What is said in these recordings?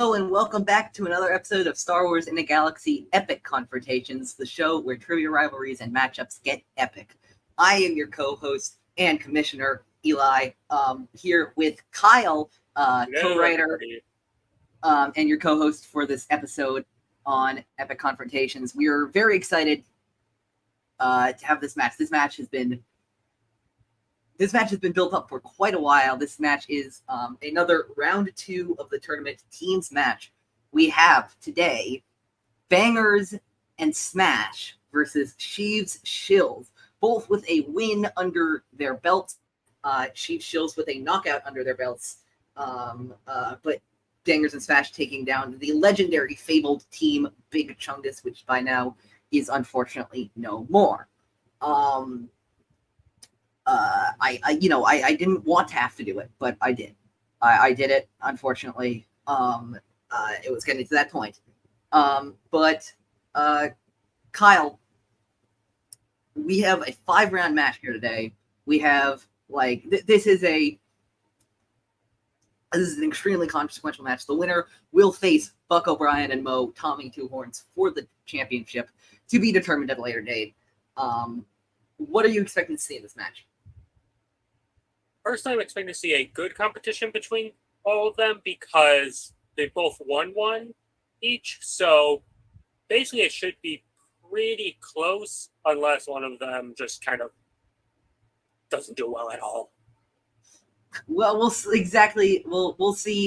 Hello and welcome back to another episode of Star Wars in a Galaxy Epic Confrontations, the show where trivia rivalries and matchups get epic. I am your co-host and commissioner, Eli, here with Kyle, co-writer, and your co-host for this episode on Epic Confrontations. We are very excited to have this match. This match has been built up for quite a while. This match is another round 2 of the tournament teams match. We have today Bangers'n'Smash versus Sheev's Shills, both with a win under their belts. Sheev's Shills with a knockout under their belts, but Bangers'n'Smash taking down the legendary fabled team Big Chungus, which by now is unfortunately no more. I didn't want to have to do it, but I did. I did it, unfortunately. It was getting to that point. But Kyle, we have a 5-round match here today. We have, this is an extremely consequential match. The winner will face Buck O'Brien and Mo Tommy Two Horns for the championship, to be determined at a later date. What are you expecting to see in this match? First, I'm expecting to see a good competition between all of them because they both won one each. So basically, it should be pretty close unless one of them just kind of doesn't do well at all. Well, we'll see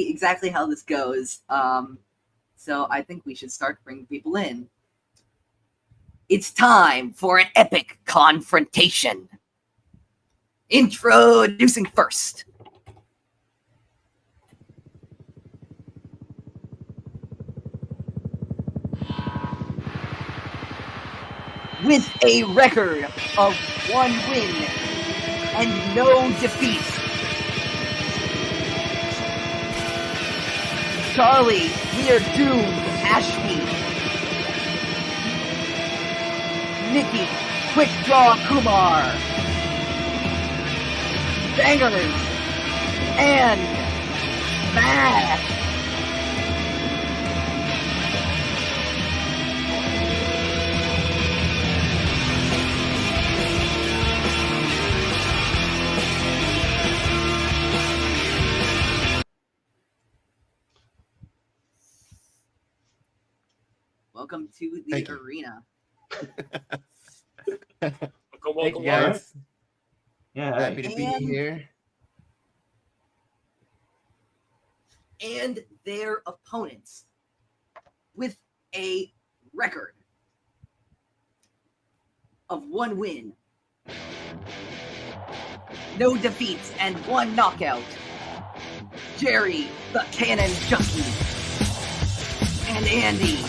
exactly how this goes. So I think we should start bringing people in. It's time for an epic confrontation. Introducing first. With a record of 1 win and no defeat, Charlie, we are doomed, Ashby. Nikki, Quick Draw Kumar. Bangers and Smash. Welcome to the arena. Welcome, guys. Yeah, Happy to be here. And their opponents with a record of 1 win, no defeats, and 1 knockout. Jerry, the Cannon Junkie, and Andy,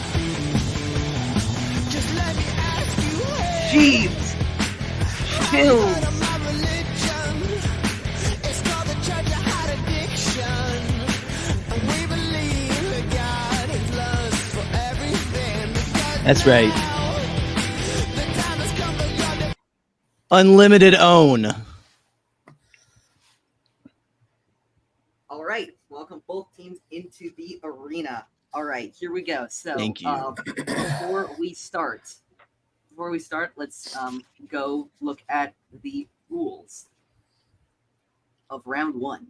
Sheev, Shills, That's right. Unlimited own. All right, welcome both teams into the arena. All right, here we go. So, Thank you. Before we start, let's go look at the rules of round 1.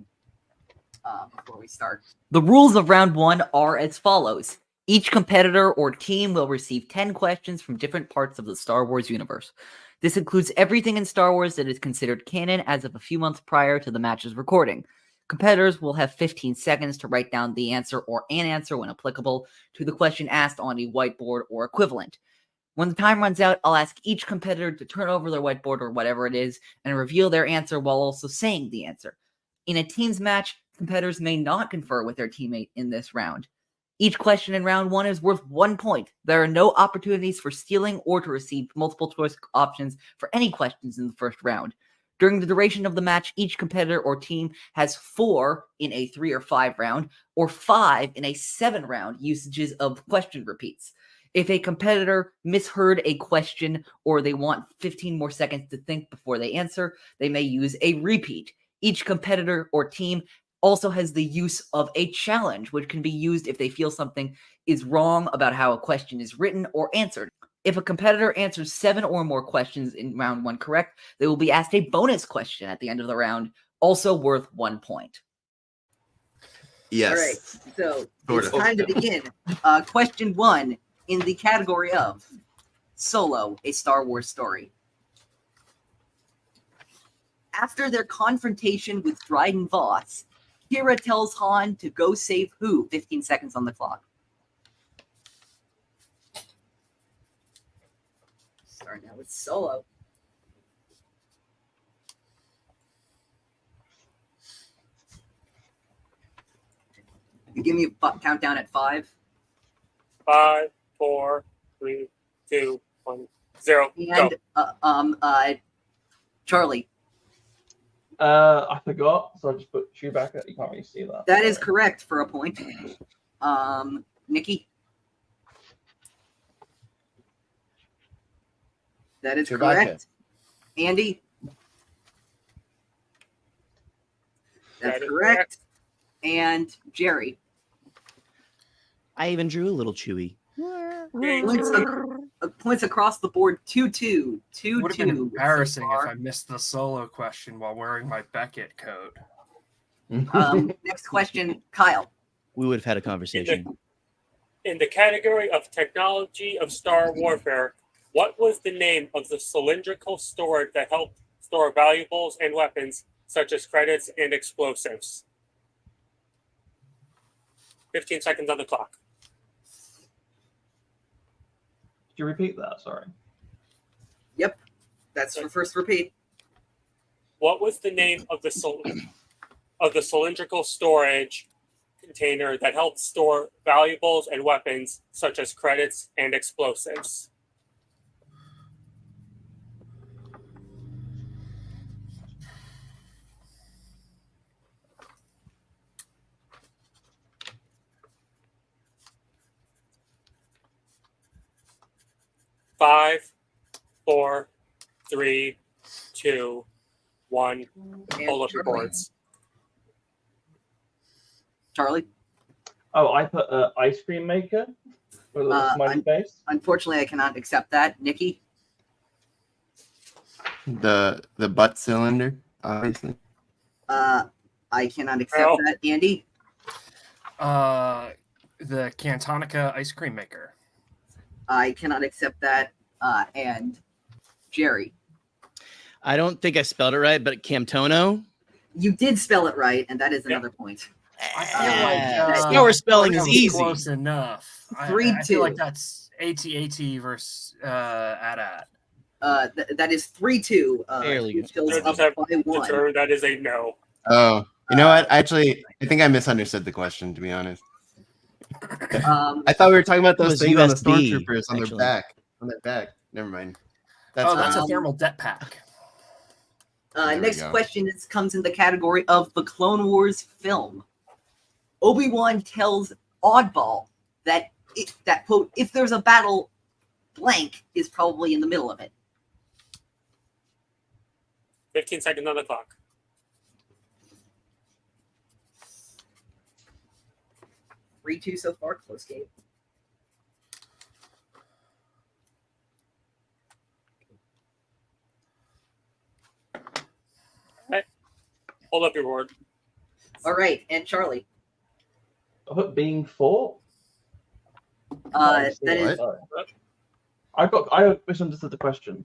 Before we start, the rules of round 1 are as follows. Each competitor or team will receive 10 questions from different parts of the Star Wars universe. This includes everything in Star Wars that is considered canon as of a few months prior to the match's recording. Competitors will have 15 seconds to write down the answer or an answer when applicable to the question asked on a whiteboard or equivalent. When the time runs out, I'll ask each competitor to turn over their whiteboard or whatever it is and reveal their answer while also saying the answer. In a teams match, competitors may not confer with their teammate in this round. Each question in round 1 is worth 1 point. There are no opportunities for stealing or to receive multiple choice options for any questions in the first round. During the duration of the match, each competitor or team has 4 in a 3 or 5 round, or 5 in a 7 round usages of question repeats. If a competitor misheard a question or they want 15 more seconds to think before they answer, they may use a repeat. Each competitor or team also has the use of a challenge, which can be used if they feel something is wrong about how a question is written or answered. If a competitor answers 7 or more questions in round 1 correct, they will be asked a bonus question at the end of the round, also worth 1 point. Yes. All right, so Sort it's of. time to begin. Question 1 in the category of Solo, a Star Wars story. After their confrontation with Dryden Voss, Kira tells Han to go save who? 15 seconds on the clock. Starting out with Solo. You give me a countdown at 5. 5, 4, 3, 2, 1, 0. Go. And Charlie. I forgot, so I just put Chewbacca. You can't really see that. That is correct for a point. Nikki. That is Chewbacca. correct. Andy. That That's is correct. And Jerry. I even drew a little Chewy. Points across the board. 2-2. Would have been 2-2. embarrassing so if far. I missed the solo question while wearing my Beckett coat. Next question, Kyle. We would have had a conversation. In the category of technology of Star Warfare, what was the name of the cylindrical storage that helped store valuables and weapons, such as credits and explosives? 15 seconds on the clock. Could you repeat that? Sorry. Yep. That's for first repeat. What was the name of the cylindrical storage container that helped store valuables and weapons, such as credits and explosives? Five, 4, 3, 2, 1. Pull up your boards. Charlie. Oh, I put ice cream maker with a little smiley face. Unfortunately, I cannot accept that. Nikki. The butt cylinder, obviously. I cannot accept that. Andy. The Cantonica ice cream maker. I cannot accept that. And Jerry. I don't think I spelled it right, but Camtono. You did spell it right, and that is another point. I feel like Star Wars spelling that is was easy. Close enough. I 3-2. feel like that's AT-AT versus AT-AT. That is 3-2. Fairly good. Shills I up just have by 1. determined that is a no. Oh, you know what? Actually, I think I misunderstood the question, to be honest. I thought we were talking about It those was things on the USB, stormtroopers on actually. their back. On their back. Never mind. That's That's fine. a thermal jet pack. There we Next go. question comes in the category of the Clone Wars film. Obi-Wan tells Oddball that quote, if there's a battle, blank is probably in the middle of it. 15 seconds on the clock. Three, 2 so far. Close game. Hold up your board. All right, and Charlie. I put being 4. That is Sorry. I misunderstood the question.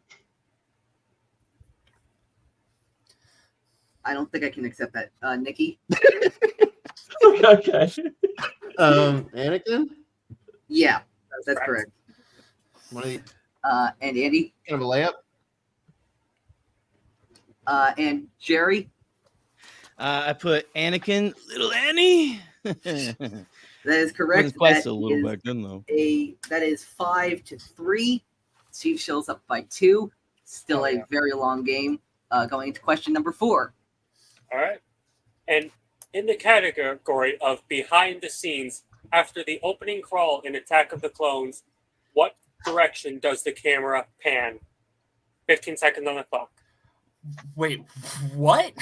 I don't think I can accept that. Nikki? Okay. Anakin? Yeah, that's correct. What are you, And Andy? kind of a layup? And Jerry? I put Anakin, little Annie. That is correct. Wasn't quite That so little is back then, though. that is 5-3. Steve Shills up by 2. Still a very long game. Going into question number 4. All right. And in the category of behind the scenes, after the opening crawl in Attack of the Clones, what direction does the camera pan? 15 seconds on the clock. Wait, what?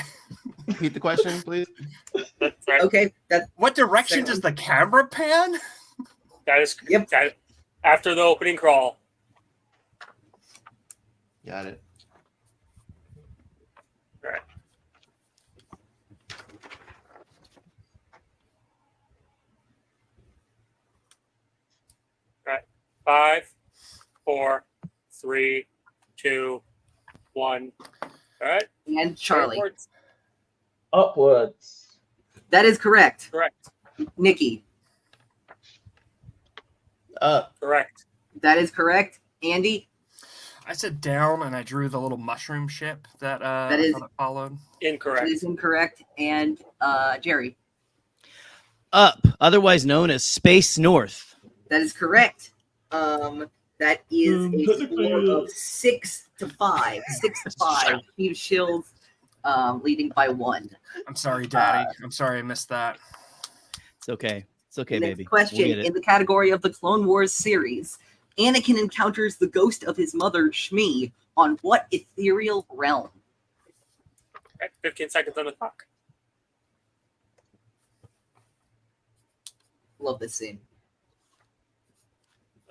Repeat the question, please. That's right. Okay, that What direction does the camera pan? That is Yep. that, after the opening crawl. Got it. All right. All right. 5, 4, 3, 2, 1. All right. and Charlie. Upwards. Upwards. That is correct. Correct. Nikki. Correct. That is correct. Andy. I said down, and I drew the little mushroom ship that is- I thought it followed. That Incorrect. is incorrect. And Jerry. Up, otherwise known as Space North. That is correct. That is a Technically, score of 6-5. 6-5. Steve Shills leading by 1. I'm sorry, Daddy. I'm sorry I missed that. It's okay. It's okay, Next baby. question. We'll get it. In the category of the Clone Wars series, Anakin encounters the ghost of his mother, Shmi, on what ethereal realm? Okay, 15 seconds on the clock. Love this scene.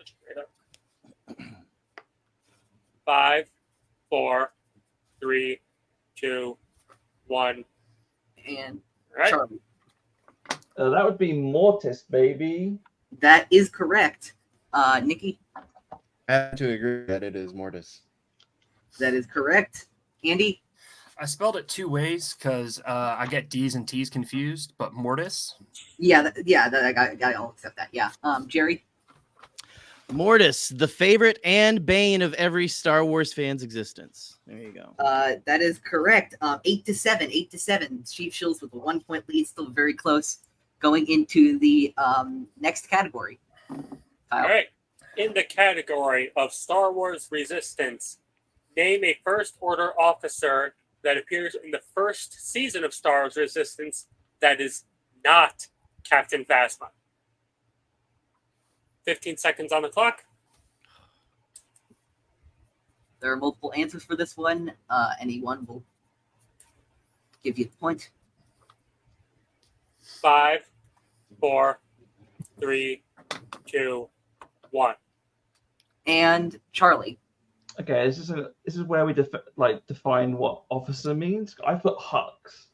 Straight up. 5, 4, 3, 2, 1. And All right. Charlie. That would be Mortis, baby. That is correct. Nikki. I have to agree that it is Mortis. That is correct. Andy. I spelled it 2 ways because I get D's and T's confused, but Mortis. Yeah, I'll accept that. Yeah. Jerry. Mortis, the favorite and bane of every Star Wars fan's existence. There you go. That is correct. 8-7. 8-7. Chief Shills with a 1-point lead, still very close. Going into the next category. Kyle. All right. In the category of Star Wars Resistance, name a First Order officer that appears in the first season of Star Wars Resistance that is not Captain Phasma. 15 seconds on the clock. There are multiple answers for this one. Any one will give you the point. 5, 4, 3, 2, 1. And Charlie. Okay, this is where we define what officer means. I put Hux.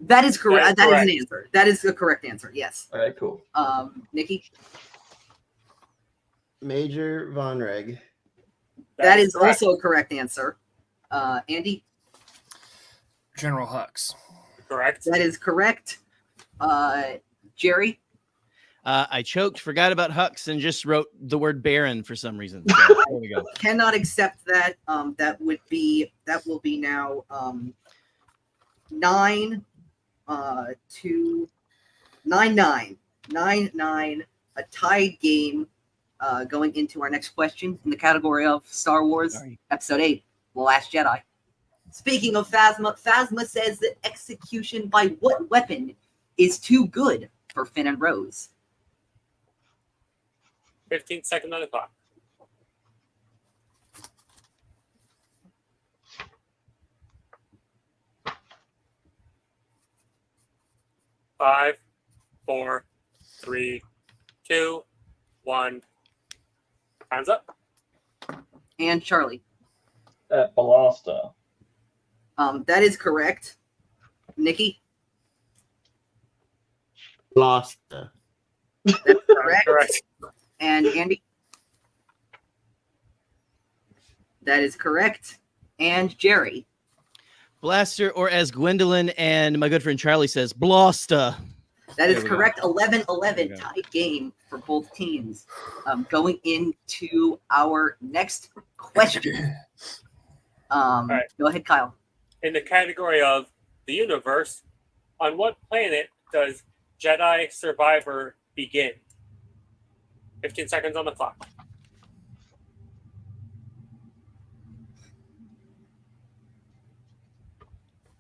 That is correct. That is That is an correct. answer. That is the correct answer. Yes. Okay, cool. Nikki. Major Von Reg. That is correct. also a correct answer. Andy. General Hux. Correct. That is correct. Jerry. I choked, forgot about Hux, and just wrote the word Baron for some reason. So, there we go. Cannot accept that. That will be now 9 to 9-9. 9-9. A tied game. Going into our next question in the category of Star Wars Sorry. Episode 8, The Last Jedi. Speaking of Phasma, Phasma says that execution by what weapon is too good for Finn and Rose? 15 seconds on the clock. Five, 4, 3, 2, 1. Time's up. And Charlie. Blaster. That is correct. Nikki. Blaster. That's correct. Correct. And Andy. That is correct. And Jerry. Blaster, or as Gwendolyn and my good friend Charlie says, Blaster. That is There we go. correct. 11-11 There we go. tied game for both teams. Going into our next question. right. Go ahead, Kyle. In the category of the universe, on what planet does Jedi Survivor begin? 15 seconds on the clock.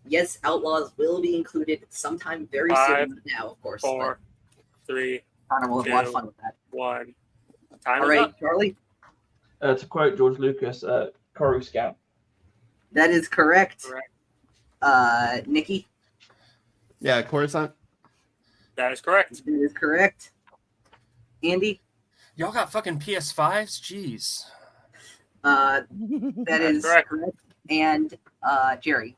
Yes, Outlaws will be included sometime very 5, soon. Now, of course. 4, 3, but Connor will have a lot of fun with that. 1. Time All is right, up. Charlie. To quote George Lucas, Coruscant. That is correct. Correct. Nikki. Yeah, Coruscant. That is correct. That is correct. Andy? Y'all got fucking PS5s? Jeez. That That's is correct. correct. And Jerry?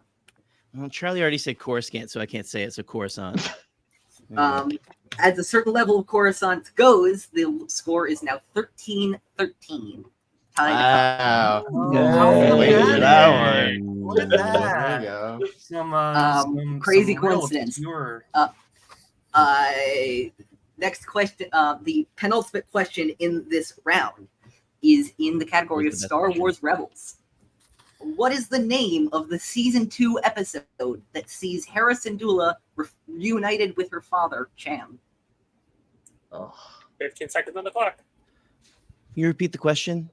Well, Charlie already said Coruscant, so I can't say it's a Coruscant. As a certain level of Coruscant goes, the score is now 13-13. Tied up. Wow. Yeah. Wait for that one. Look at There that. you go. Some crazy some real coincidence. pure- Next question, the penultimate question in this round is in the category of What's the best Star question? Wars Rebels. What is the name of the season 2 episode that sees Hera Syndulla reunited with her father, Cham? Oh. 15 seconds on the clock. Can you repeat the question?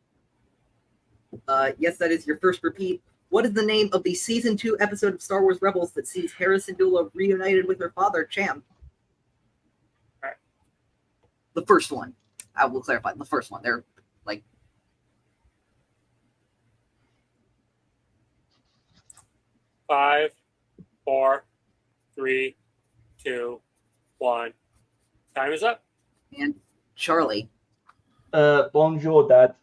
Yes, that is your first repeat. What is the name of the season 2 episode of Star Wars Rebels that sees Hera Syndulla reunited with her father, Cham? Alright. The first one. I will clarify. The first one. They're like 5, 4, 3, 2, 1. Time is up. and Charlie. Bonjour, Dad.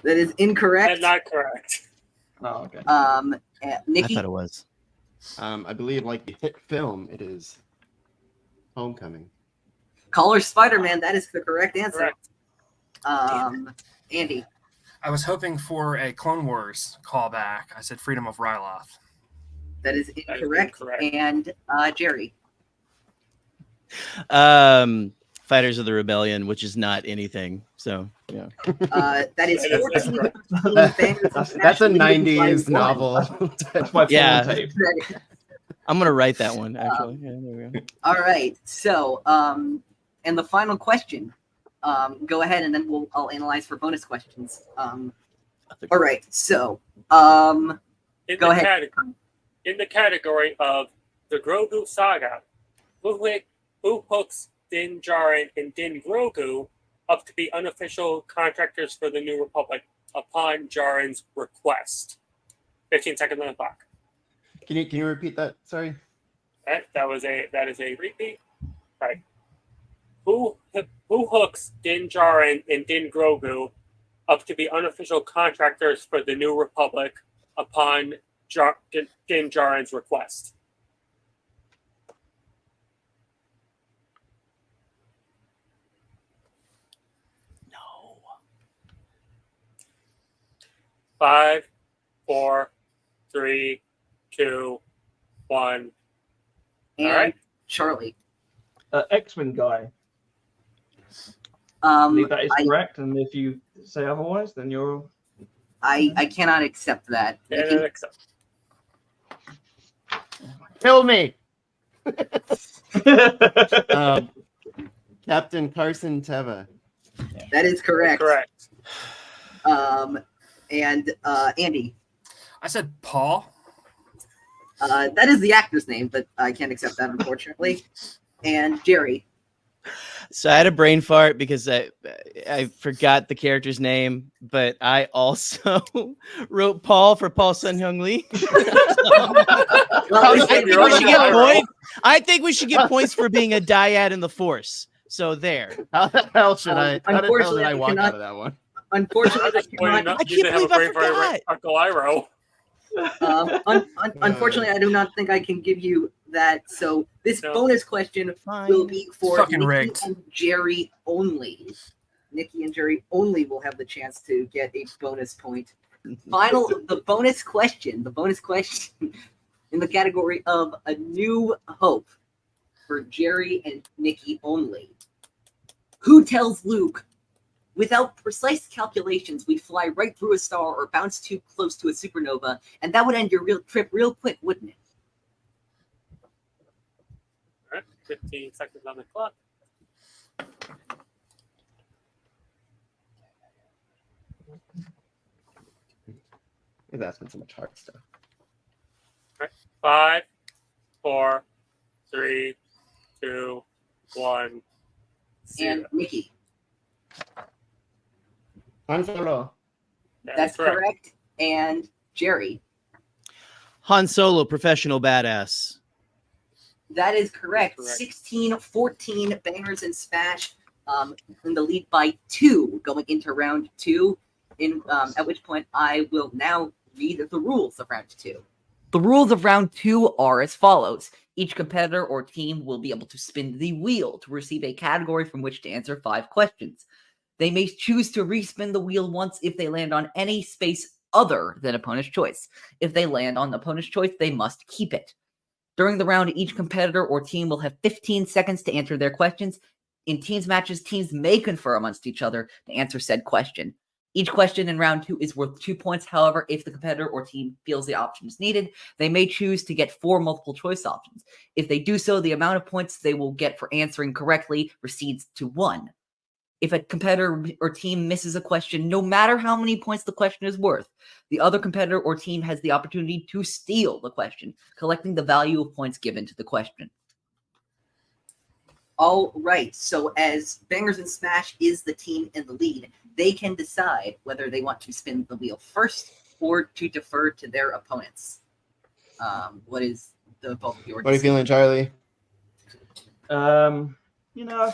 That is incorrect. And not correct. Oh, okay. I Nikki. thought it was. I believe, like the hit film, it is Homecoming. Caller Spider-Man. That is the correct answer. Correct. Andy. I was hoping for a Clone Wars callback. I said Freedom of Ryloth. That is incorrect. And Jerry. Fighters of the Rebellion, which is not anything. So yeah. That is That is 14. That's a 90s novel. That's my Yeah. tape. I'm gonna write that one actually. Yeah, there we go. All right. So, and the final question. Go ahead, and then I'll analyze for bonus questions. All right. So, In Go the ahead. In the category of the Grogu saga, who hooks Din Djarin and Din Grogu up to be unofficial contractors for the New Republic upon Djarin's request? 15 seconds on the clock. Can you repeat that? Sorry. That is a repeat. Right. Who hooks Din Djarin and Din Grogu up to be unofficial contractors for the New Republic upon Din Djarin's request? No. 5, 4, 3, 2, 1. and All right. Charlie. X-Wing guy. I believe that is I correct, and if you say otherwise, then you're. I cannot accept that. And Nikki? then accept. Kill me. Captain Carson Teva. That is correct. Correct. And Andy. I said Paul. That is the actor's name, but I can't accept that, unfortunately. And Jerry. So I had a brain fart because I forgot the character's name, but I also wrote Paul for Paul Sun Hyung Lee. Well, I think we should get points for being a dyad in the Force. So there. How the hell should I? How the hell Unfortunately, did I I walk cannot- out of that one? unfortunately, I just pointed out I you didn't have a can't believe I brain fart forgot. Uncle Iroh. Unfortunately, I do not think I can give you that. So this No. bonus question Fine. will be for Fucking Nikki rigged. and Jerry only. Nikki and Jerry only will have the chance to get a bonus point. The bonus question in the category of A New Hope for Jerry and Nikki only. Who tells Luke, without precise calculations, we'd fly right through a star or bounce too close to a supernova, and that would end your trip real quick, wouldn't it? All right. 15 seconds on the clock. He's asking so much hard stuff. 5, 4, 3, 2, 1. And Nikki. Han Solo. That's correct. And Jerry. Han Solo, professional badass. That is correct. Correct. 16-14 Bangers'n'Smash in the lead by 2 going into round 2. At which point I will now read the rules of round 2. The rules of round 2 are as follows. Each competitor or team will be able to spin the wheel to receive a category from which to answer 5 questions. They may choose to respin the wheel once if they land on any space other than opponent's choice. If they land on the opponent's choice, they must keep it. During the round, each competitor or team will have 15 seconds to answer their questions. In teams matches, teams may confer amongst each other to answer said question. Each question in round 2 is worth 2 points. However, if the competitor or team feels the option is needed, they may choose to get 4 multiple choice options. If they do so, the amount of points they will get for answering correctly recedes to 1. If a competitor or team misses a question, no matter how many points the question is worth, the other competitor or team has the opportunity to steal the question, collecting the value of points given to the question. All right. So as Bangers'n'Smash is the team in the lead, they can decide whether they want to spin the wheel first or to defer to their opponents. What is the both of your? What are you feeling, Charlie? I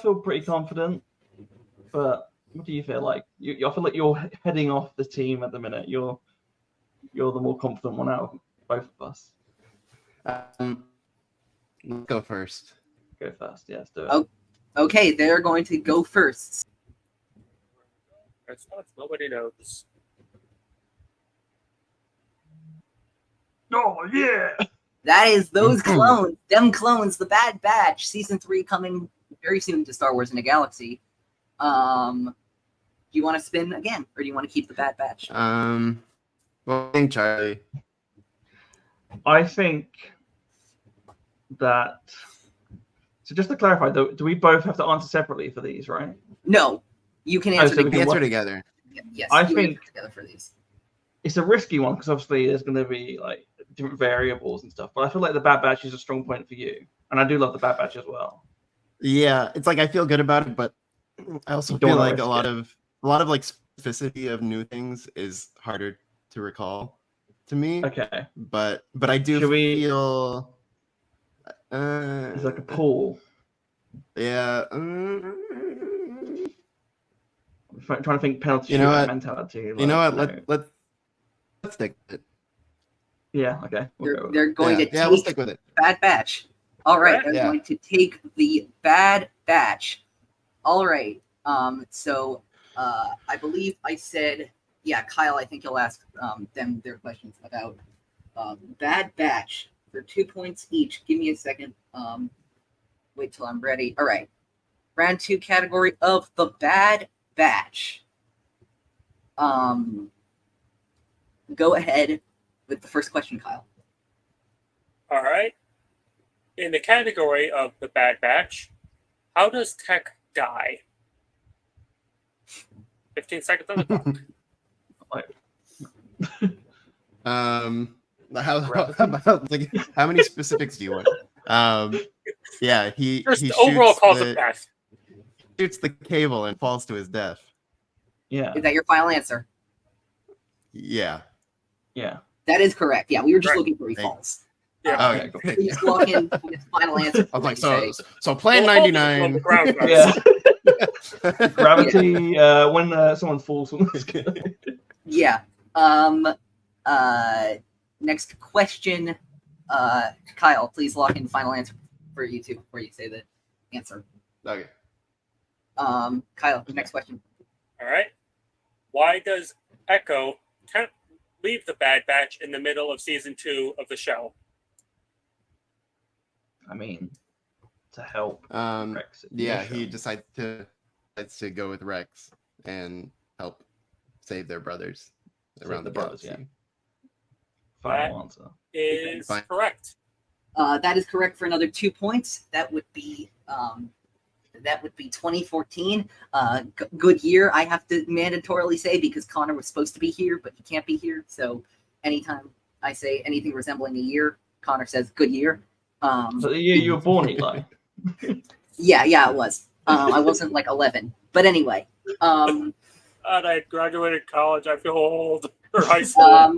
feel pretty confident. But what do you feel like? I feel like you're heading off the team at the minute. You're the more confident one out of both of us. Let's go first. Go first. Yeah, let's do it. Oh, okay, they're going to go first. That's not, nobody knows. Oh yeah! That is those clones, them clones, the Bad Batch, season 3 coming very soon to Star Wars in a Galaxy. Do you want to spin again, or do you want to keep the Bad Batch? Well, I think Charlie. I think that. So just to clarify, though, do we both have to answer separately for these, right? No, you can answer so We can answer what- together. Yes, I you think- answer together for these. It's a risky one because obviously there's going to be like different variables and stuff. But I feel like the Bad Batch is a strong point for you, and I do love the Bad Batch as well. Yeah, it's like I feel good about it, but I also You don't feel wanna like a risk lot of like specificity of new things is harder to recall to me. Okay, But I do Should we- feel. it's like a pool. Yeah. I'm trying to think penalty You know shootout what? mentality. You know what? like, Let's stick with it. Yeah. Okay. We'll go with it. They're going to Yeah, we'll take stick with it. Bad Batch. All right, they're Yeah. going to take the Bad Batch. All right. So I believe I said, yeah, Kyle. I think you'll ask them their questions about Bad Batch for 2 points each. Give me a second. Wait till I'm ready. All right. Round 2 category of the Bad Batch. Go ahead with the first question, Kyle. All right. In the category of the Bad Batch, how does Tech die? 15 seconds on the clock. How about like how many specifics do you want? Yeah, he Just he the overall shoots cause the, of death. shoots the cable and falls to his death. Yeah. Is that your final answer? Yeah. Yeah. That is correct. Yeah, we were just Right. looking for Thank- false. Yeah. Okay. cool. Thank Please you. walk in with his final answer. I was like, Say. so plan Well, hold it on 99. the ground, guys. Yeah. Gravity. When someone falls from the sky. Yeah. Next question. Kyle, please lock in final answer for you two before you say the answer. Okay. Kyle, next question. All right. Why does Echo leave the Bad Batch in the middle of season 2 of the show? I mean, to help. Rex in the Yeah, show. he decides to go with Rex and help save their brothers around the the brothers, galaxy. Final answer. Is Fine. correct. That is correct for another 2 points. That would be 2014. Good year, I have to mandatorily say, because Connor was supposed to be here, but he can't be here. So anytime I say anything resembling a year, Connor says good year. So the year you were born, Eli. Yeah, it was. I wasn't like 11, but anyway. God, I had graduated college. I feel old. Or high school.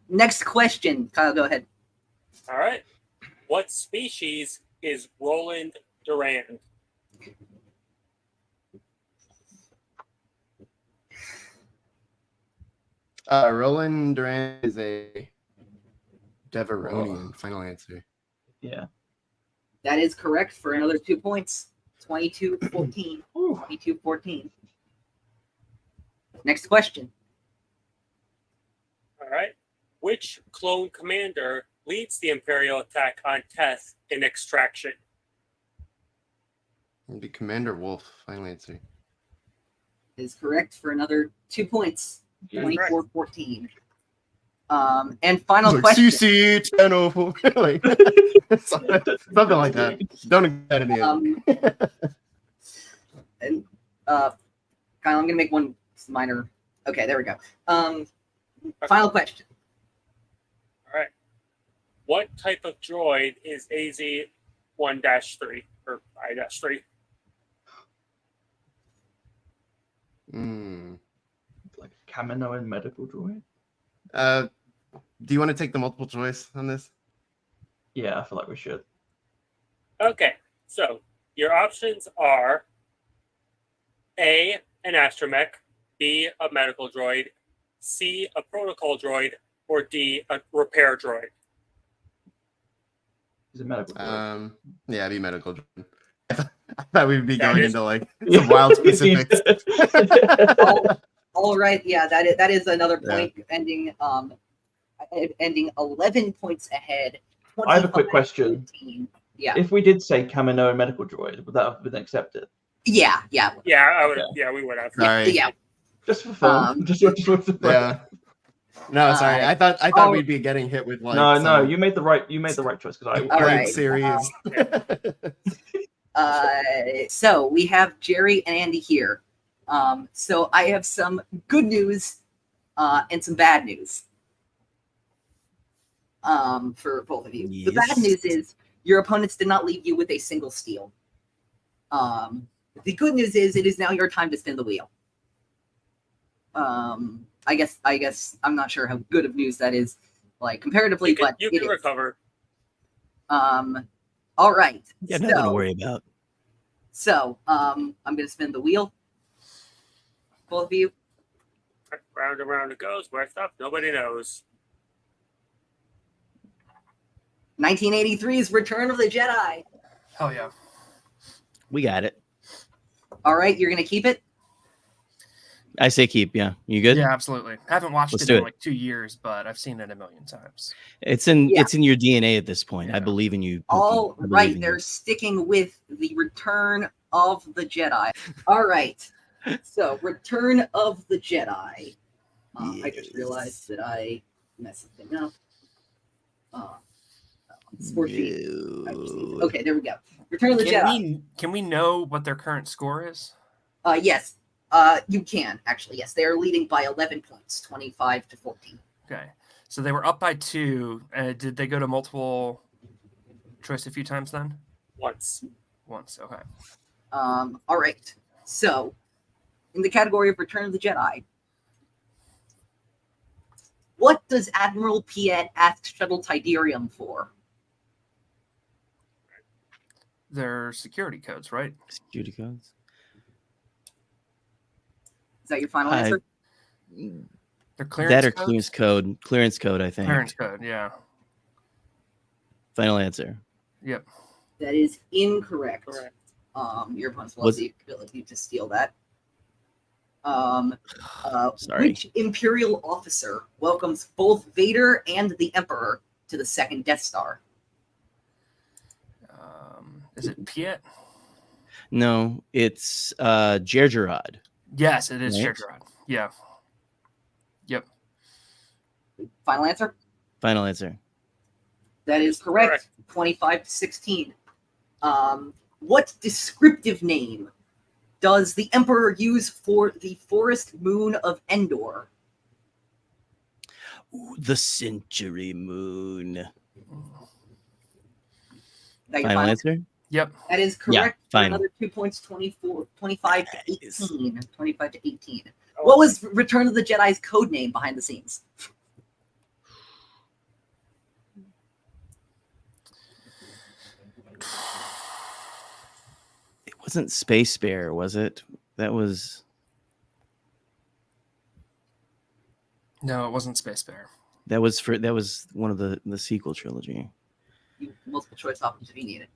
Next question, Kyle. Go ahead. All right. What species is Roland Durand? Roland Durand is a Deveronian. Final answer. Yeah. That is correct for another 2 points. 22-14. Ooh. 22-14. Next question. All right. Which clone commander leads the Imperial attack on Teth in Extraction? It'd be Commander Wolf. Final answer. Is correct for another 2 points. Yeah. 24-14. And final question. CC 1004. Like, something like that. Don't get it in. And Kyle, I'm gonna make one minor. Okay, there we go. Final question. All right. What type of droid is AZ-1-3 or I-3? Like a Kaminoan medical droid. Do you want to take the multiple choice on this? Yeah, I feel like we should. Okay, so your options are A, an astromech, B, a medical droid, C, a protocol droid, or D, a repair droid. He's a medical droid. Yeah, it'd be medical droid. I thought we'd be That going is- into like some wild specifics. All right, yeah, that is another point, ending 11 points ahead. I have a quick question. 25-14. Yeah, If we did say Kaminoan medical droid, would that have been accepted? yeah. Yeah, I would. Okay. Yeah, we would have. Sorry. Yeah. Just for fun. just for fun. Yeah. No, sorry. I thought oh. we'd be getting hit with like No, some you made the right choice because All great right. series. So we have Jerry and Andy here. So I have some good news and some bad news for both of you. The bad Yes. news is your opponents did not leave you with a single steal. The good news is it is now your time to spin the wheel. I guess I'm not sure how good of news that is, like comparatively, but You it can is. recover. All right. Yeah, nothing to worry about. So, I'm gonna spin the wheel. Both of you. Round and round it goes. Where stuff nobody knows. 1983's Return of the Jedi. Hell yeah. We got it. All right, you're gonna keep it. I say keep. Yeah, you good? Yeah, absolutely. I haven't watched Let's it do in it. like 2 years, but I've seen it a million times. It's in Yeah. it's in your DNA at this point. I Yeah. believe in you. Pookie. All I believe right, in they're you. sticking with the Return of the Jedi. All right, so Return of the Jedi. I just realized that I messed something up. Score sheet. No. Okay, there we go. Return of the Jedi. Can we know what their current score is? Yes, you can actually. Yes, they are leading by 11 points, 25-14. Okay. So they were up by 2. Did they go to multiple choice a few times then? Once. Once. Okay. All right. So, in the category of Return of the Jedi, what does Admiral Piet ask Shuttle Tidarium for? Their security codes, right? Security codes. Is that your final answer? Their clearance That or codes? clearance code. Clearance code, I think. Clearance code, yeah. Final answer. Yep. That is incorrect. Correct. Your opponents will Was- have the ability to steal that. Sorry. Which Imperial officer welcomes both Vader and the Emperor to the second Death Star? Is it Piet? No, it's Gergerod. Yes, it is Right. Gergerod. Yeah. Yep. Final answer? Final answer. That is correct. 25-16. What descriptive name does the Emperor use for the forest moon of Endor? Ooh, the Century Moon. That your Final answer. That is Yeah, correct. For final. another 2 points, 25-18. Nice. 25-18. What was Return of the Jedi's code name behind the scenes? wasn't Space Bear, was it? That was. No, it wasn't Space Bear. That was one of the sequel trilogy. Multiple choice options if you need it.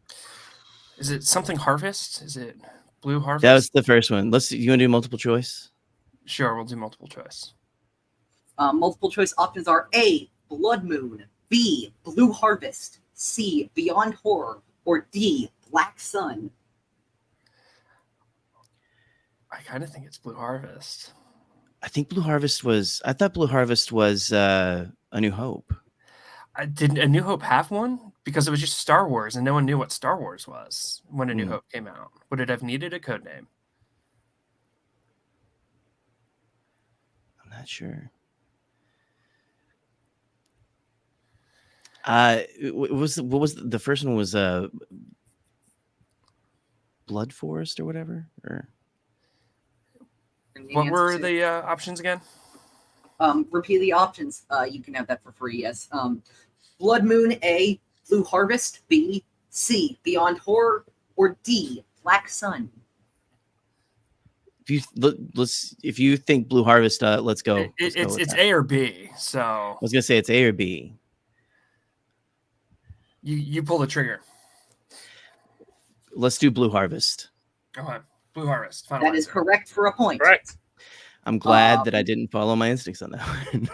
Is it something Harvest? Is it Blue Harvest? That was the first one. You want to do multiple choice? Sure, we'll do multiple choice. Multiple choice options are A, Blood Moon, B, Blue Harvest, C, Beyond Horror, or D, Black Sun. I kind of think it's Blue Harvest. I thought Blue Harvest was A New Hope. Did A New Hope have one? Because it was just Star Wars, and no one knew what Star Wars was when A New Hope came out. Would it have needed a code name? I'm not sure. What was the first one? Was Blood Forest or whatever? Or What were the options again? Repeat the options. You can have that for free. Yes. Blood Moon A, Blue Harvest B, C, Beyond Horror, or D, Black Sun. If you think Blue Harvest, let's go. It's A or B. So I was gonna say it's A or B. You pull the trigger. Let's do Blue Harvest. Okay, Blue Harvest. Final That is answer. correct for a point. Correct. I'm glad that I didn't follow my instincts on that one.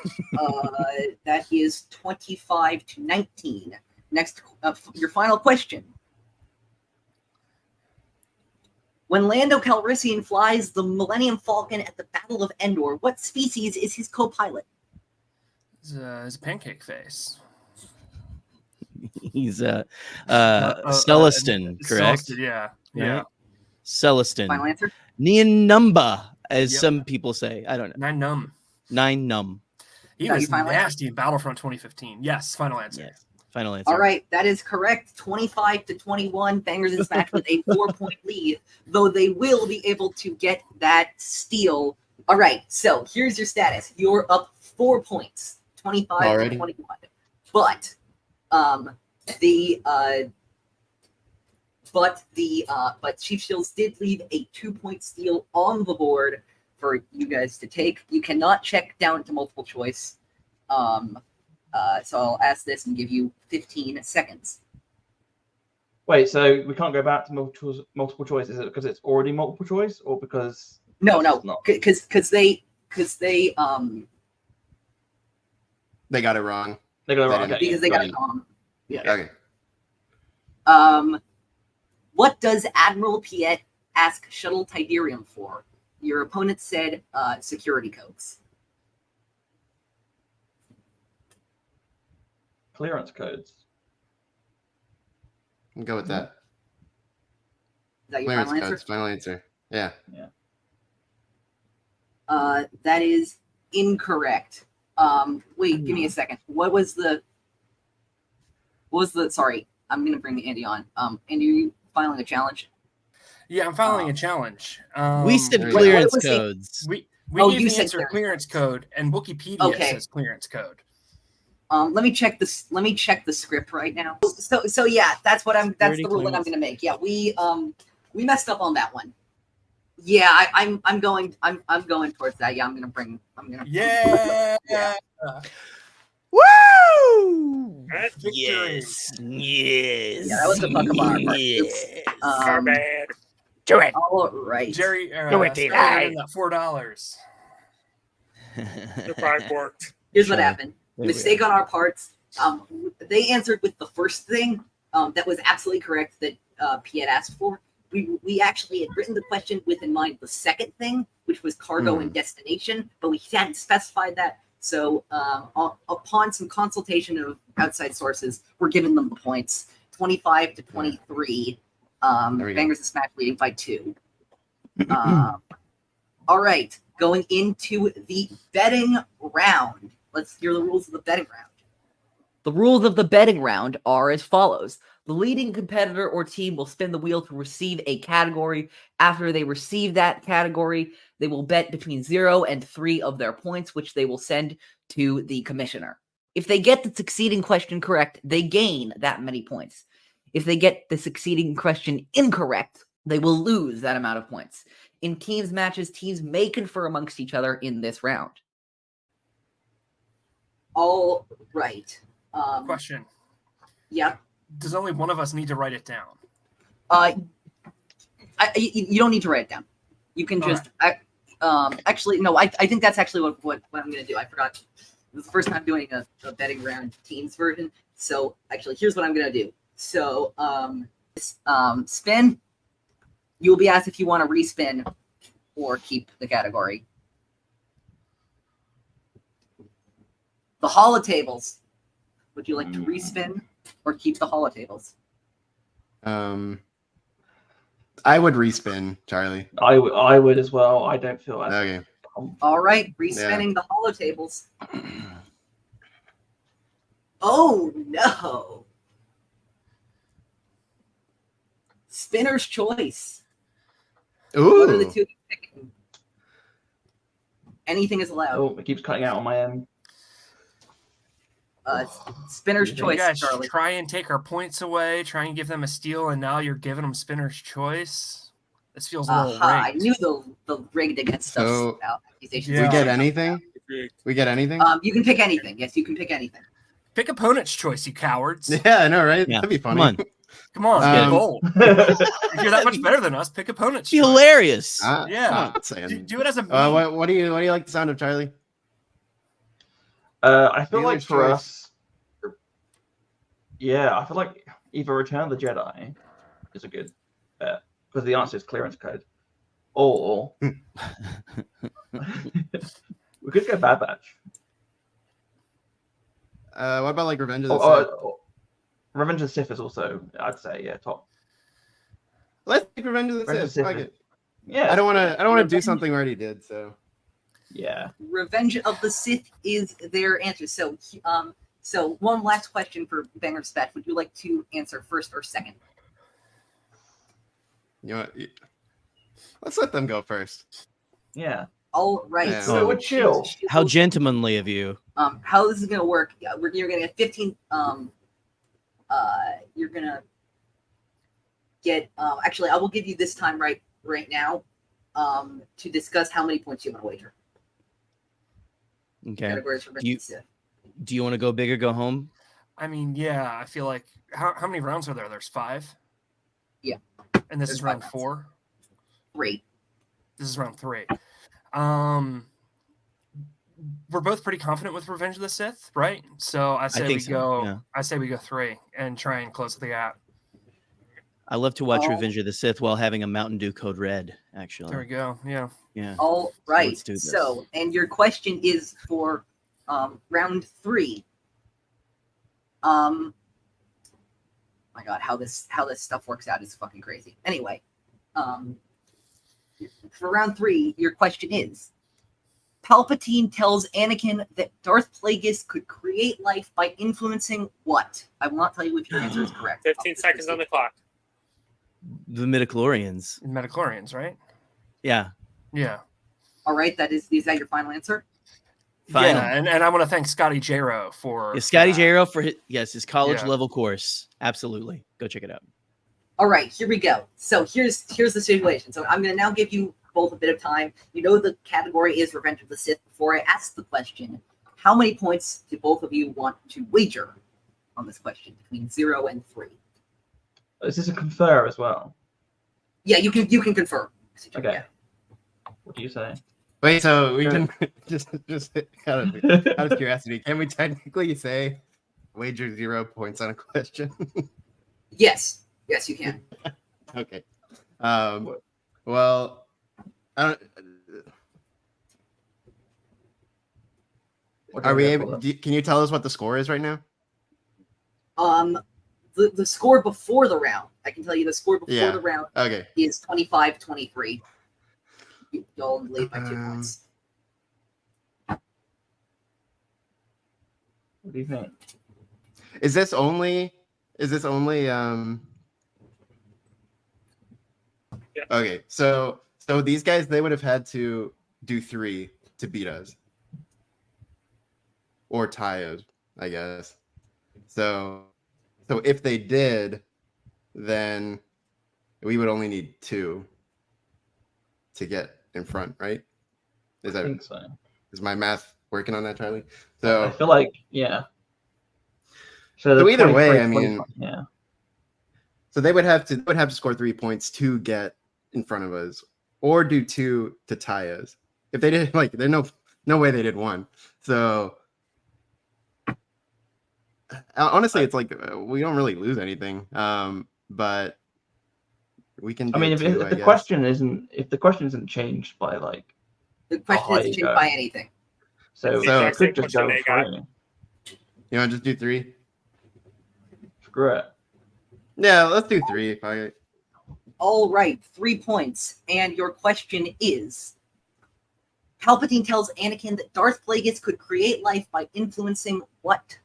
That is 25-19. Next, your final question. When Lando Calrissian flies the Millennium Falcon at the Battle of Endor, what species is his co-pilot? It's a pancake face. He's Celestin, correct? Celestin, yeah. Right? Celestin. Final answer? Nianumba, as some people say. I don't know. Nine Num. He was nasty in Battlefront 2015. Yes, final answer. Yes. Final answer. All right, that is correct. 25-21. Bangers'n'Smash with a 4-point lead, though they will be able to get that steal. All right, so here's your status. You're up 4 points, 25-21. But Chief Shills did leave a 2-point steal on the board for you guys to take. You cannot check down to multiple choice. So I'll ask this and give you 15 seconds. Wait, so we can't go back to multiple choice? Is it because it's already multiple choice, or because No, because they got it wrong. They got it wrong. Okay. because they got it wrong. Okay. What does Admiral Piet ask Shuttle Tiderium for? Your opponent said security codes. Clearance codes. I'll go with that. Is that your Clearance final answer? codes. Final answer. Yeah. That is incorrect. Wait, give me a second. What was the? Sorry, I'm gonna bring Andy on. Andy, are you filing a challenge? Yeah, I'm filing a challenge. We said What clearance was the- codes. We Oh, gave you the said answer clearance code, and Wikipedia says clearance code. Let me check this. Let me check the script right now. So yeah, that's what I'm. That's the rule that I'm going to make. Yeah, we messed up on that one. Yeah, I'm going towards that. Yeah, I'm gonna. Yeah. Woo! Victory. Yes. Yeah, that was the fuck of our part. Oops. Bad. Do it. All right. Jerry, Do it, Eli. that $4. The bribe worked. Here's Sure. what happened. There we Mistake on our parts. They answered with the first thing that was absolutely correct that Piet asked for. We actually had written the question with in mind the second thing, which was cargo and destination, but we hadn't specified that. So upon some consultation of outside sources, we're giving them the points. 25-23. Bangers'n'Smash leading by 2. All right, going into the betting round. Let's hear the rules of the betting round. The rules of the betting round are as follows. The leading competitor or team will spin the wheel to receive a category. After they receive that category, they will bet between 0 and 3 of their points, which they will send to the commissioner. If they get the succeeding question correct, they gain that many points. If they get the succeeding question incorrect, they will lose that amount of points. In teams matches, teams may confer amongst each other in this round. All right. Question. Yeah. Does only one of us need to write it down? You don't need to write it down. You can just actually no. I think that's actually what I'm going to do. I forgot. It was the first time doing a betting round teams version. So actually, here's what I'm going to do. So spin. You'll be asked if you want to respin or keep the category. The holotables. Would you like to respin or keep the holotables? I would respin, Charlie. I would as well. I don't feel like. Okay. All right, respinning the holotables. Oh no! Spinner's choice. What are the Ooh. two picking? Anything is allowed. Oh, it keeps cutting out on my end. Spinner's You choice, guys Charlie. try and take our points away, try and give them a steal, and now you're giving them Spinner's choice. This feels a little I rigged. knew the rigged against us So, accusations. Yeah. We get anything? We get anything? You can pick anything. Yes, you can pick anything. Pick opponent's choice, you cowards. Yeah, I know, right? Yeah. That'd be funny. Come on. Come on, Um, get bold. If you're that much better than us, pick opponent's Be choice. hilarious. Yeah. I'm not saying. Do it as a meme. What do you like the sound of, Charlie? I feel like Dealer's for choice. us, yeah, I feel like either Return of the Jedi is a good bet because the answer is clearance code, or we could go Bad Batch. What about like Revenge of the Sith? Revenge of the Sith is also, I'd say, yeah, top. Let's take Revenge of the Revenge of Sith. the Fuck Sith. it. Yeah, I don't want to do something we already did. So yeah. Revenge of the Sith is their answer. So one last question for Bangers'n'Smash. Would you like to answer first or second? you know, what? Let's let them go first. Yeah. All right. Yeah. So Oh, chill. How gentlemanly of you. how this is gonna work? Yeah, you're gonna get 15. You're gonna get. Actually, I will give you this time right now. To discuss how many points you want to wager. Okay. Categories for You- Sith. Do you want to go big or go home? I mean, yeah, I feel like how many rounds are there? There's 5. Yeah. And this There's is round 5 rounds. 4. Great. This is round 3. We're both pretty confident with Revenge of the Sith, right? So I say think we so, go. yeah. I say we go 3 and try and close the gap. I love to watch Oh. Revenge of the Sith while having a Mountain Dew Code Red, actually. There we go. Yeah. Yeah. All right. let's do this. So, and your question is for round 3. My God, how this stuff works out is fucking crazy. Anyway, for round 3, your question is: Palpatine tells Anakin that Darth Plagueis could create life by influencing what? I will not tell you if your answer is correct. 15 seconds on the clock. The midichlorians. Metachlorians, right? Yeah. Yeah. All right, is that your final answer? Final. Yeah, and I want to thank Scotty Jaro for Yeah, Scotty that. Jaro for his college Yeah. level course. Absolutely. Go check it out. All right, here we go. So here's the situation. So I'm going to now give you both a bit of time. You know the category is Revenge of the Sith. Before I ask the question, how many points do both of you want to wager on this question between 0 and 3? Is this a confer as well? Yeah, you can confer. Okay. Yeah. What do you say? Wait, so we can just out of curiosity, can we technically say wager 0 points on a question? Yes, you can. Okay. Well, I don't. What do Are we I go able? for? Can you tell us what the score is right now? The score before the round. I can tell you the score before Yeah. the round Okay. is 25-23. Y'all lead by 2 points. What do you think? Is this only? Yeah. Okay, so these guys, they would have had to do 3 to beat us, or tie us, I guess. So if they did, then we would only need 2 to get in front, right? I think so. Is my math working on that, Charlie? I So feel like, yeah. So, So either 23, way, I mean, 25, yeah. so they would have to score 3 points to get in front of us, or do 2 to tie us. If they did, like, there's no way they did 1. So honestly, it's like we don't really lose anything. But we can. Do I mean, if 2, the guess. question isn't changed by like The question high isn't changed you by go. anything. So the I exact could same just go question they got. 3. You want to just do 3? Screw it. Yeah, let's do 3. If I All right, 3 points. And your question is: Palpatine tells Anakin that Darth Plagueis could create life by influencing what?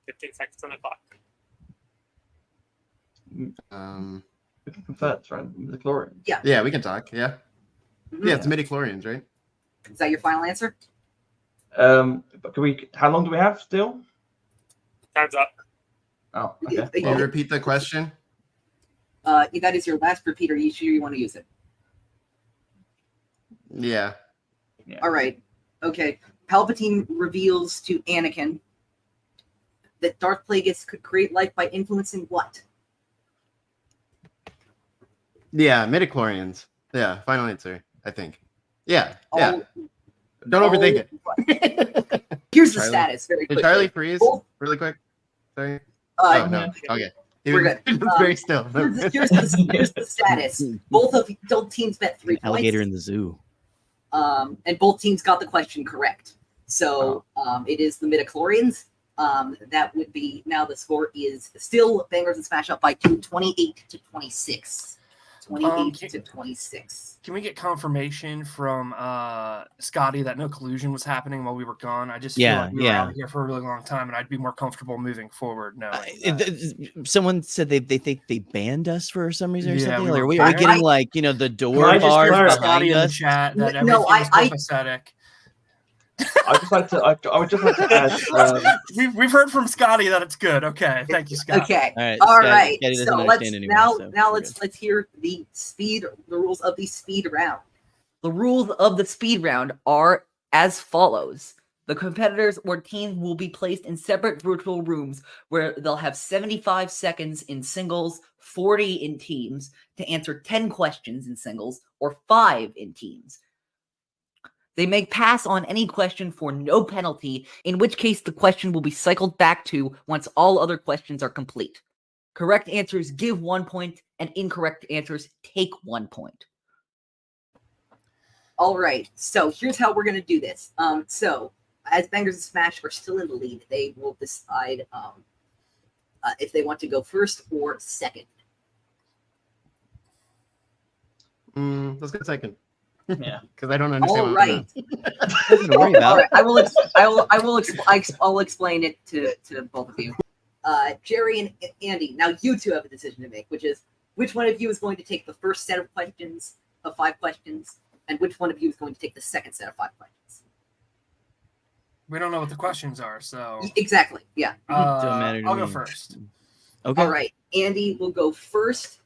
15 seconds on the clock. We can convert, right? The chlorine. yeah, we can talk. Yeah, Mhm. yeah, it's midichlorians, right? Is that your final answer? But can we? How long do we have still? Time's up. Oh, okay. Yeah. Can you repeat the question? That is your last repeat. Are you sure you want to use it? Yeah. All right. Okay. Palpatine reveals to Anakin that Darth Plagueis could create life by influencing what? Yeah, midichlorians. Yeah, final answer, I think. Yeah, yeah. All- Don't overthink it. Here's the Charlie? status very Did quickly. Charlie freeze Both- really quick? Sorry. Uh, Oh no. Okay. He We're was, good. he was very still. Here's the status. Both teams bet 3 points. Alligator in the zoo. And both teams got the question correct. So it is the midichlorians. That would be, now the score is still Bangers'n'Smash up by 28 to 26. 28 to 26. Can we get confirmation from Scotty that no collusion was happening while we were gone? I just Yeah, feel like we were yeah. out here for a really long time, and I'd be more comfortable moving forward knowing that. Someone said they think they banned us for some reason or Yeah, something. we Like, were are we banned. getting like the door I just bars declare Scotty behind in the us? chat that No, everything's I- copacetic. I would just like to. I would just like to add. We've heard from Scotty that it's good. Okay, thank you, Scott. Okay. All right. All Scotty- right. Scotty doesn't So let's understand anymore, now we're let's hear the rules of the speed round. The rules of the speed round are as follows. The competitors or teams will be placed in separate virtual rooms where they'll have 75 seconds in singles, 40 in teams, to answer 10 questions in singles, or 5 in teams. They may pass on any question for no penalty, in which case the question will be cycled back to once all other questions are complete. Correct answers give 1 point, and incorrect answers take 1 point. All right. So here's how we're gonna do this. So as Bangers'n'Smash are still in the lead, they will decide if they want to go first or second. Let's go second. Yeah. Because I don't understand. All what right. Nothing to worry about. All right. I'll explain it to both of you. Jerry and Andy. Now you two have a decision to make, which is which one of you is going to take the first set of questions of 5 questions, and which one of you is going to take the second set of 5 questions. We don't know what the questions are, so Exactly. Yeah. Don't matter to I'll me. go first. Okay. All right. Andy will go first.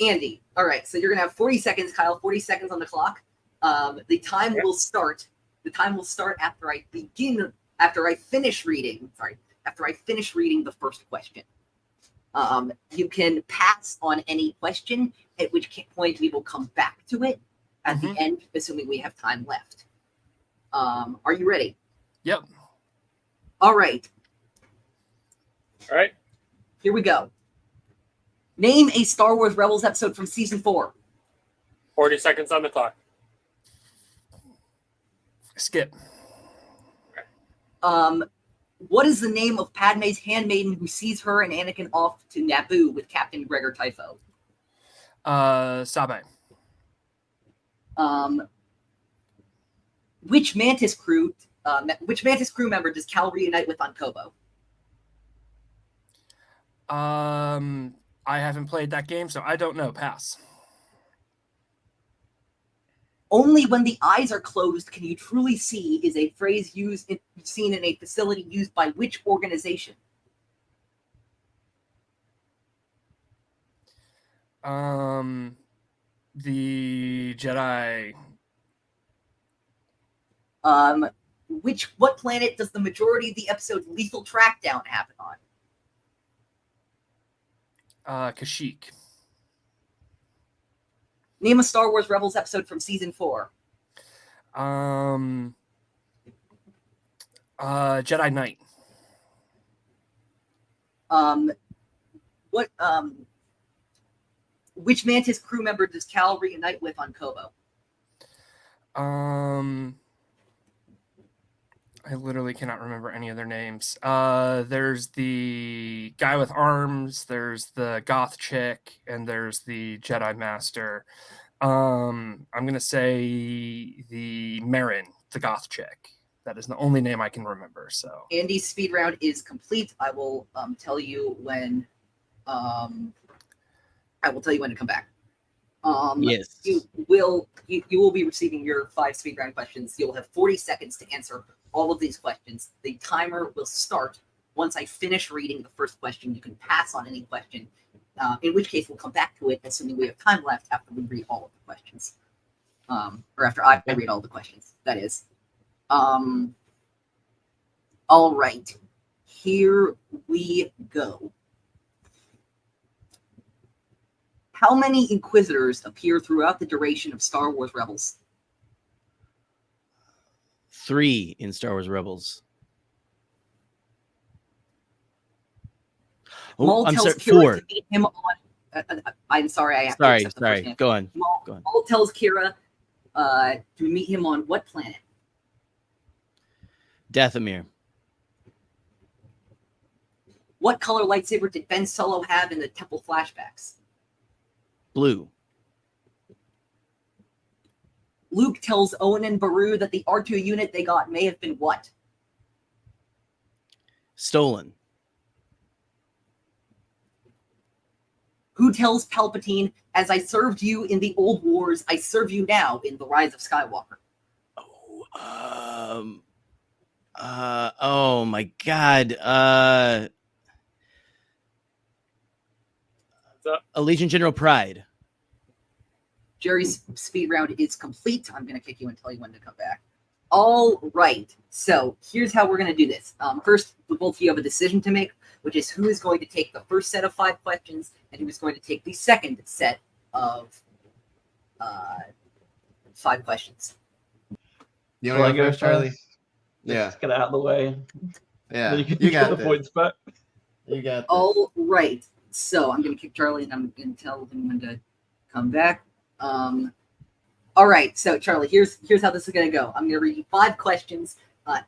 Andy. All right. So you're gonna have 40 seconds, Kyle. 40 seconds on the clock. The time will start. The time will start after I finish reading. Sorry. After I finish reading the first question. You can pass on any question, at which point we will come back to it at the end, assuming we have time left. Are you ready? Yep. All right. All right. Here we go. Name a Star Wars Rebels episode from season 4. 40 seconds on the clock. Skip. What is the name of Padme's handmaiden who sees her and Anakin off to Naboo with Captain Gregor Typho? Sabe. Which Mantis crew member does Cal reunite with on Kobo? I haven't played that game, so I don't know. Pass. Only when the eyes are closed can you truly see is a phrase seen in a facility used by which organization? The Jedi. What planet does the majority of the episode Lethal Trackdown happen on? Kashyyyk. Name a Star Wars Rebels episode from season 4. Jedi Knight. Which Mantis crew member does Cal reunite with on Kobo? I literally cannot remember any of their names. There's the guy with arms, there's the goth chick, and there's the Jedi Master. I'm gonna say the Marin, the goth chick. That is the only name I can remember. So Andy's speed round is complete. I will tell you when. I will tell you when to come back. Yes. You will be receiving your 5 speed round questions. You'll have 40 seconds to answer all of these questions. The timer will start once I finish reading the first question. You can pass on any question, in which case we'll come back to it, assuming we have time left after we read all of the questions. Or after I read all the questions, that is. All right. Here we go. How many Inquisitors appear throughout the duration of Star Wars Rebels? 3 in Star Wars Rebels. Maul I'm tells sorry, Kira 4. to meet him on. I'm sorry, I have to Sorry, accept the first sorry. answer. Go on. Maul tells Kira to meet him on what planet? Dathomir. What color lightsaber did Ben Solo have in the Temple flashbacks? Blue. Luke tells Owen and Beru that the R2 unit they got may have been what? Stolen. Who tells Palpatine, as I served you in the old wars, I serve you now in The Rise of Skywalker? Oh my God. Allegiant General Pride. Jerry's speed round is complete. I'm going to kick you and tell you when to come back. All right. So here's how we're going to do this. First, both of you have a decision to make, which is who is going to take the first set of 5 questions and who is going to take the second set of 5 questions. You Shall want I to go go first, Charlie? first? Yeah. Just get it out of the way. Yeah. Then you can You get got the this. points back. You got this. All right. So I'm going to kick Charlie and I'm going to tell him when to come back. All right. So Charlie, here's how this is going to go. I'm going to read you 5 questions.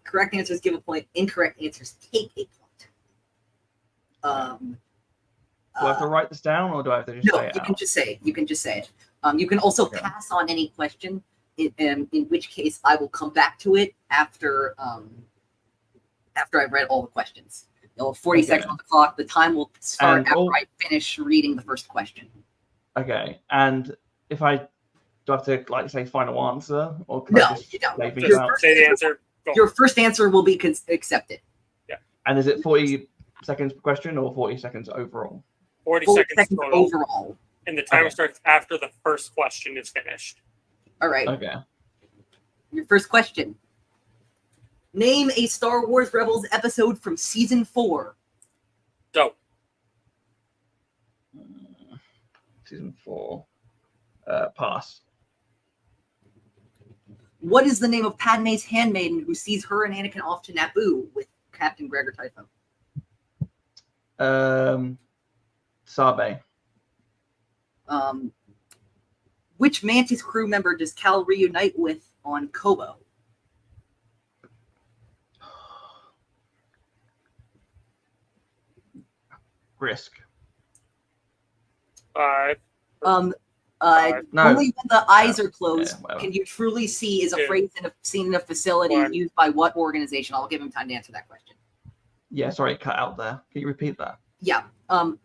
Correct answers give a point. Incorrect answers take a point. Do I have to write this down, or do I have to just No, say it you out? can just say it. You can just say it. You can also Okay. pass on any question, in which case I will come back to it after I've read all the questions. You'll have 40 Okay. seconds on the clock. The time will start And after all- I finish reading the first question. Okay, and if I do I have to like say final answer, or can No, I just you don't. say things Just out? say the answer. Go. Your first answer will be accepted. And is it 40 seconds per question or 40 seconds overall? 40 40 seconds seconds total, overall. and the timer Okay. starts after the first question is finished. All right. Okay. Your first question. Name a Star Wars Rebels episode from season 4. Go. Season 4. Pass. What is the name of Padme's handmaiden who sees her and Anakin off to Naboo with Captain Gregor Typho? Sabe. Which Mantis crew member does Cal reunite with on Kobo? Risk. 5. No. Only when the eyes are closed Yeah, whatever. can you truly see is a 2. phrase seen in a facility 1. used by what organization? I'll give him time to answer that question. Yeah, sorry, it cut out there. Can you repeat that? Yeah. Only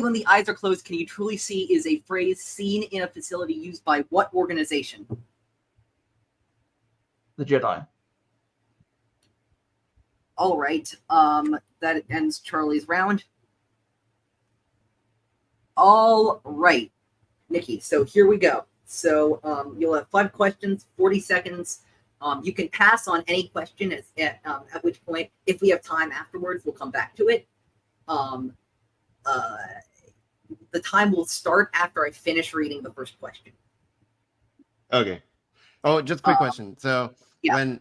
when the eyes are closed can you truly see is a phrase seen in a facility used by what organization? The Jedi. All right. That ends Charlie's round. All right, Nikki. So here we go. So you'll have 5 questions, 40 seconds. You can pass on any question at which point, if we have time afterwards, we'll come back to it. The time will start after I finish reading the first question. Okay. Oh, just a quick question. So yeah.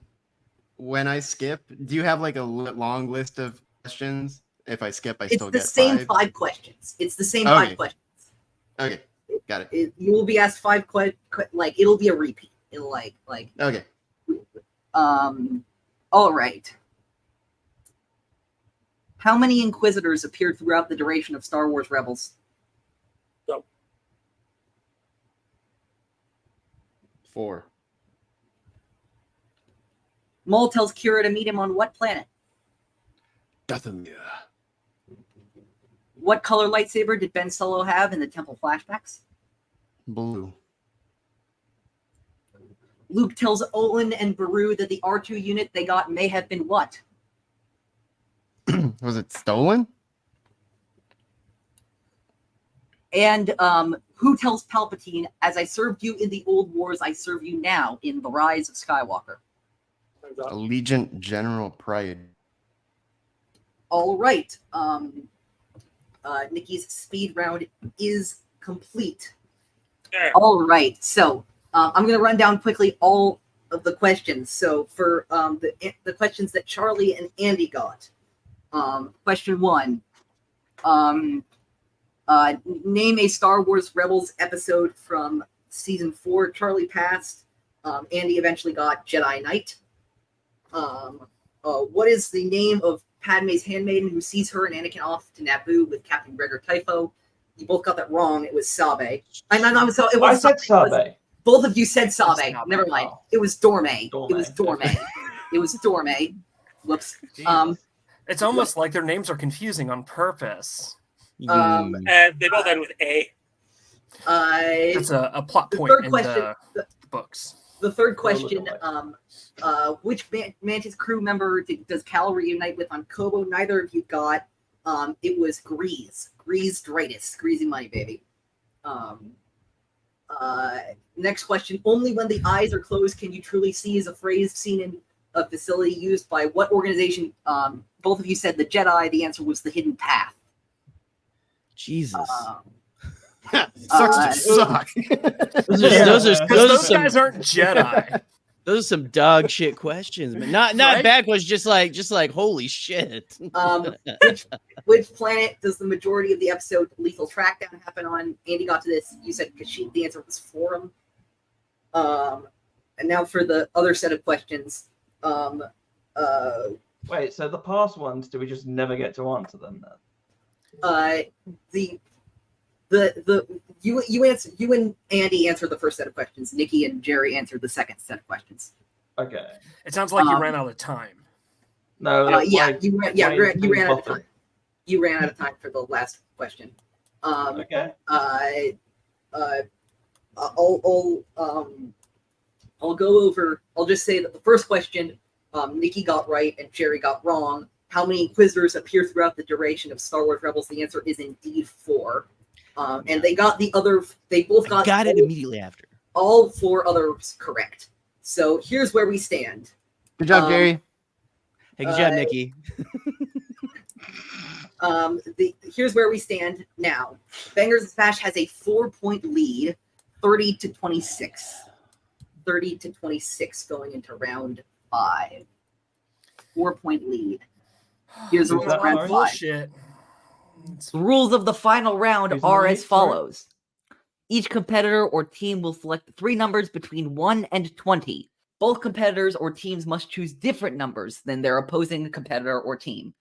when I skip, do you have like a long list of questions? If I skip, I It's still the get same 5? 5 questions. It's the same Okay. 5 questions. Okay, got it. You will be asked 5 like it'll be a repeat. It'll like Okay. all right. How many Inquisitors appeared throughout the duration of Star Wars Rebels? Go. 4. Maul tells Kira to meet him on what planet? Dathomir. What color lightsaber did Ben Solo have in the Temple flashbacks? Blue. Luke tells Olin and Beru that the R2 unit they got may have been what? Was it stolen? And who tells Palpatine, as I served you in the old wars, I serve you now in The Rise of Skywalker? Allegiant General Pride. All right. Nikki's speed round is complete. Yeah. All right. So I'm going to run down quickly all of the questions. So for the questions that Charlie and Andy got. Question 1. Name a Star Wars Rebels episode from season 4. Charlie passed. Andy eventually got Jedi Knight. What is the name of Padme's handmaiden who sees her and Anakin off to Naboo with Captain Gregor Typho? You both got that wrong. It was Sabe. I said Sabe. Both of you said Sabe. Sabe. Never mind. It was Dorme. It was Dorme. Okay. It was Dorme. Whoops. It's almost like their names are confusing on purpose. And they both end with A. It's a plot the point third in question- the books. The third question, which Mantis crew member does Cal reunite with on Kobo? Neither of you got. It was Grease. Grease-dritis. Greasy money, baby. Next question. Only when the eyes are closed can you truly see is a phrase seen in a facility used by what organization? Both of you said the Jedi. The answer was the Hidden Path. Jesus. Sucks to suck. Those guys aren't Jedi. Those are some dog shit questions, but not Right? bad questions. Just like holy shit. Which planet does the majority of the episode Lethal Trackdown happen on? Andy got to this. You said Kashyyyk. The answer was Forum. And now for the other set of questions. Wait, so the past ones, do we just never get to answer them then? You and Andy answered the first set of questions. Nikki and Jerry answered the second set of questions. Okay. It sounds like you ran out of time. No. You ran out of time. You ran out of time for the last question. Okay. I'll go over. I'll just say that the first question, Nikki got right and Jerry got wrong. How many Inquisitors appear throughout the duration of Star Wars Rebels? The answer is indeed 4. And they got the other. They both got it immediately after. All 4 others correct. So here's where we stand. Good job, Gary. Hey, good job, Nikki. Here's where we stand now. Bangers'n'Smash has a 4-point lead, 30-26. 30-26 going into round 5. 4-point lead. Here's the rules of round 5. Bullshit. The rules of the final round Who's are the as lead, sorry? follows. Each competitor or team will select 3 numbers between 1 and 20. Both competitors or teams must choose different numbers than their opposing competitor or team.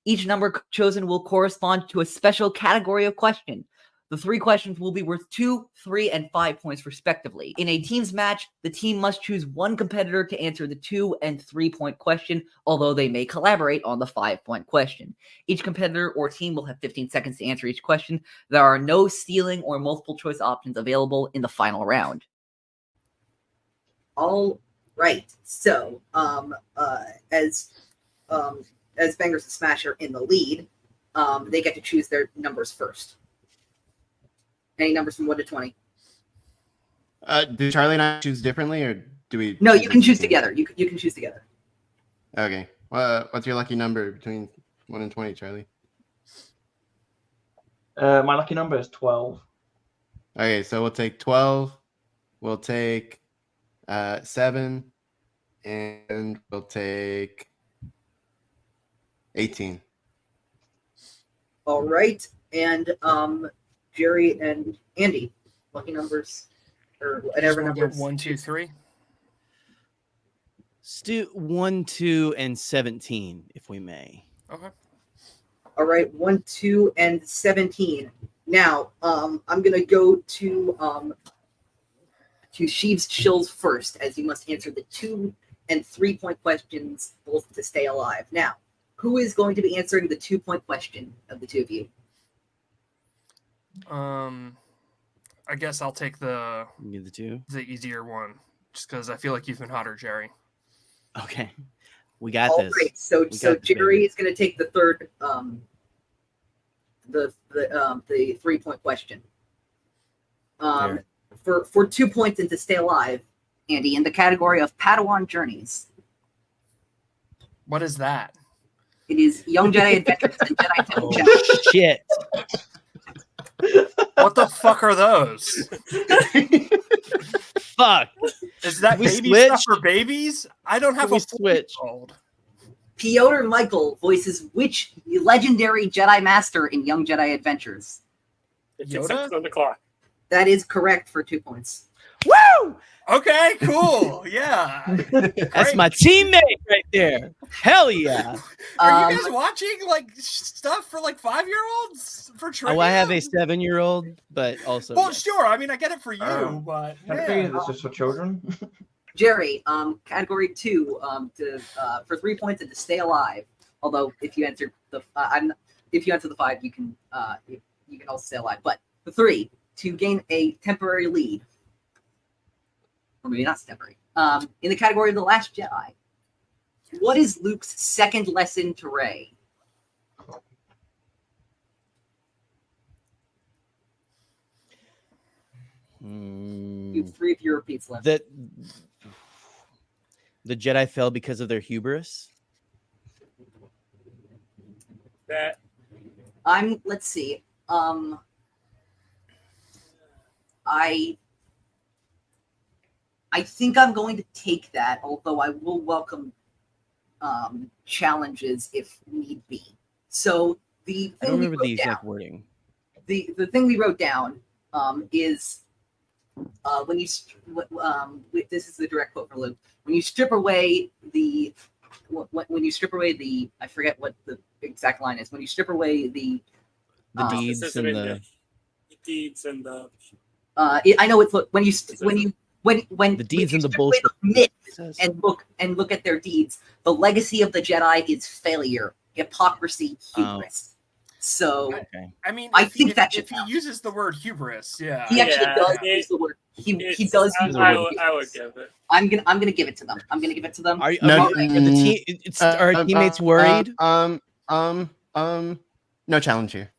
Each number chosen will correspond to a special category of question. The 3 questions will be worth 2, 3, and 5 points respectively. In a team's match, the team must choose one competitor to answer the 2 and 3-point question, although they may collaborate on the 5-point question. Each competitor or team will have 15 seconds to answer each question. There are no stealing or multiple choice options available in the final round. All right. So, as Bangers'n'Smash are in the lead, they get to choose their numbers first. Any numbers from 1 to 20? Do Charlie and I choose differently, or do we? No, you can choose together. You can choose together. Okay. What's your lucky number between 1 and 20, Charlie? My lucky number is 12. Okay, so we'll take 12. We'll take 7, and we'll take 18. All right, and Jerry and Andy, lucky numbers or whatever Just wanna numbers. get 1, 2, 3. Let's do 1, 2, and 17, if we may. Okay. All right, 1, 2, and 17. Now, I'm gonna go to Sheev's Shills first, as you must answer the 2 and 3 point questions both to stay alive. Now, who is going to be answering the 2 point question of the two of you? I guess I'll take the You get the 2. easier one, just because I feel like you've been hotter, Jerry. Okay. We got All this. right, so We got this, Jerry baby. is going to take the third, the 3 point question. Fair. For 2 points and to stay alive, Andy, in the category of Padawan Journeys, What is that? it is Young Jedi Adventures and Jedi Temple Oh, Chapter. shit. What the fuck are those? Fuck. Is that We baby switch? stuff for babies? I don't have We a switch. 4-year-old. Piotr Michael voices which legendary Jedi Master in Young Jedi Adventures? It's Yoda? 6 seconds on the clock. That is correct for 2 points. Woo! Okay, cool. Yeah. That's my teammate right there. Hell yeah. Are you guys watching like stuff for like 5-year-olds for trivia? Oh, I have a 7-year-old, but also. Well, yes. sure. I mean, I get it for you, Um, but Can I figure this just for children? Jerry, category 2, for 3 points and to stay alive. Although if you answer the if you answer the 5, you can also stay alive. But the 3, to gain a temporary lead, or maybe not temporary. In the category of The Last Jedi, what is Luke's second lesson to Rey? You have 3 of your repeats left. The Jedi fell because of their hubris. That Let's see. I think I'm going to take that, although I will welcome challenges if need be. So the I thing don't we remember the wrote down, exact wording. the thing we wrote down is when you this is the direct quote from Luke. When you strip away the I forget what the exact line is. When you strip away the Deeds this and isn't in the the deeds and the I know it's when you the deeds and the strip away bullshit. the myth Says. and look at their deeds. The legacy of the Jedi is failure, hypocrisy, hubris. So Okay. I mean, I if think he, that if should he count. uses the word hubris, yeah. he actually Yeah, does it- use the word. He it's- does use the word. I would hubris. give it. I'm gonna give it to them. I'm gonna give it to them. Are No, the team? Are our teammates worried? No challenge here.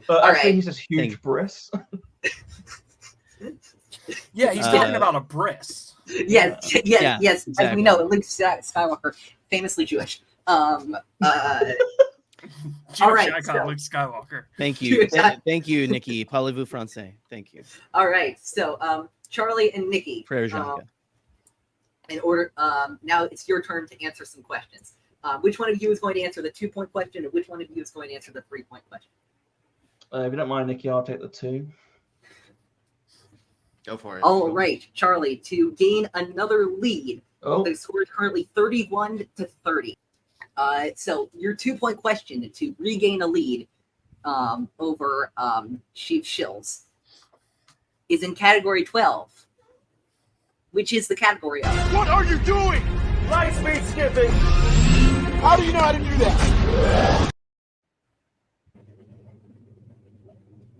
But All actually, right. he says huge bris. Yeah, he's talking about a bris. Yes, Yeah, yes. As exactly. we know, Luke Skywalker, famously Jewish. Jewish right, icon so- Luke Skywalker. Thank you. Dude, Thank you, Nikki. Parlez-vous français? Thank you. All right. So Charlie and Nikki. Frere Jacques. In order, now it's your turn to answer some questions. Which one of you is going to answer the 2 point question, and which one of you is going to answer the 3 point question? If you don't mind, Nikki, I'll take the 2. Go for it. All right, Charlie, to gain another lead. Oh, The score is currently 31 to 30. So your 2 point question to regain a lead over Sheev Shills is in category 12, which is the category of What are you doing? Light speed skipping. How do you know how to do that?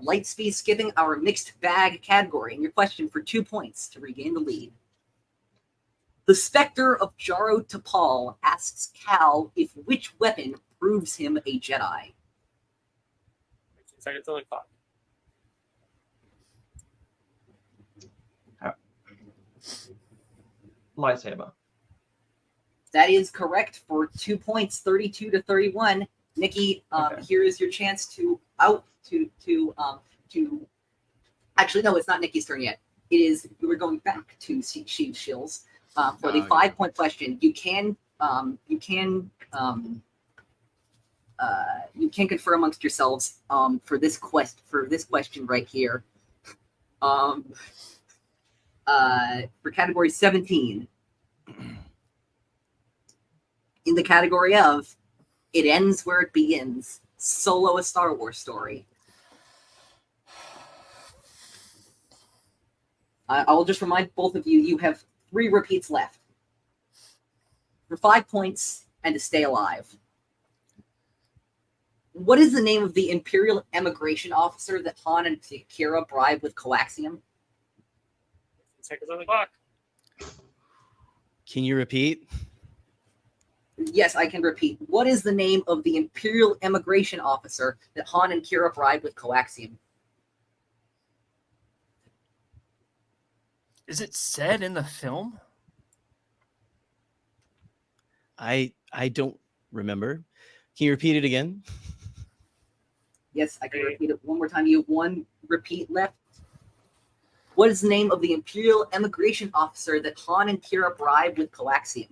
light speed skipping, our mixed bag category. And your question for 2 points to regain the lead. The Spectre of Jaro Tapal asks Cal if which weapon proves him a Jedi. 15 seconds on the clock. Lightsaber. That is correct for 2 points, 32-31. Nikki, Okay. here is your chance to actually, no, it's not Nikki's turn yet. It is, we're going back to Sheev Shills for the 5-point question. You can confer amongst yourselves for this question right here. For category 17, in the category of It Ends Where It Begins, Solo a Star Wars Story. I will just remind both of you, you have 3 repeats left. For 5 points and to stay alive. What is the name of the Imperial immigration officer that Han and Kira bribe with coaxium? 15 seconds on the clock. Can you repeat? Yes, I can repeat. What is the name of the Imperial immigration officer that Han and Kira bribe with coaxium? Is it said in the film? I don't remember. Can you repeat it again? Yes, I can repeat it one more time. You have 1 repeat left. What is the name of the Imperial immigration officer that Han and Kira bribe with coaxium?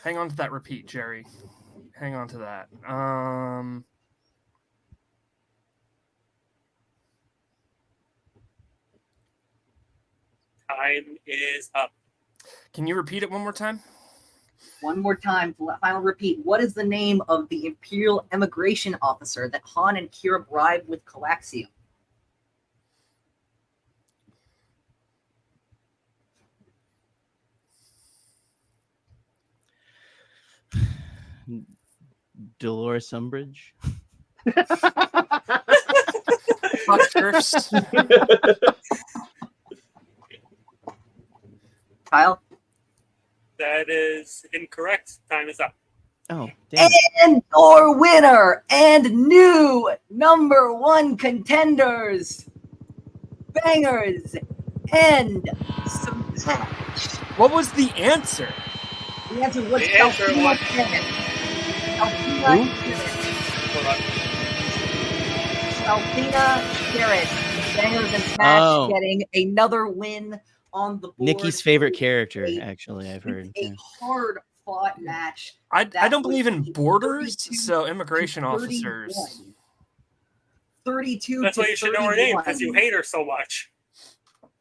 Hang on to that repeat, Jerry. Hang on to that. Time is up. Can you repeat it one more time? One more time, final repeat. What is the name of the Imperial immigration officer that Han and Kira bribe with coaxium? Dolores Umbridge. First. Kyle? That is incorrect. Time is up. Oh, damn. And your winner and new number 1 contenders, Bangers and Smash. What was the answer? The answer was The answer Alpina was- Cannon. Who? Hold on. Alpina Garrett. Bangers and Smash Oh. getting another win on the board. Nikki's favorite character, a- actually, I've heard. A hard fought match. I That don't believe in was borders, 32 so immigration to officers. 31. 32 That's to why you should know her name, because you 31. hate her so much.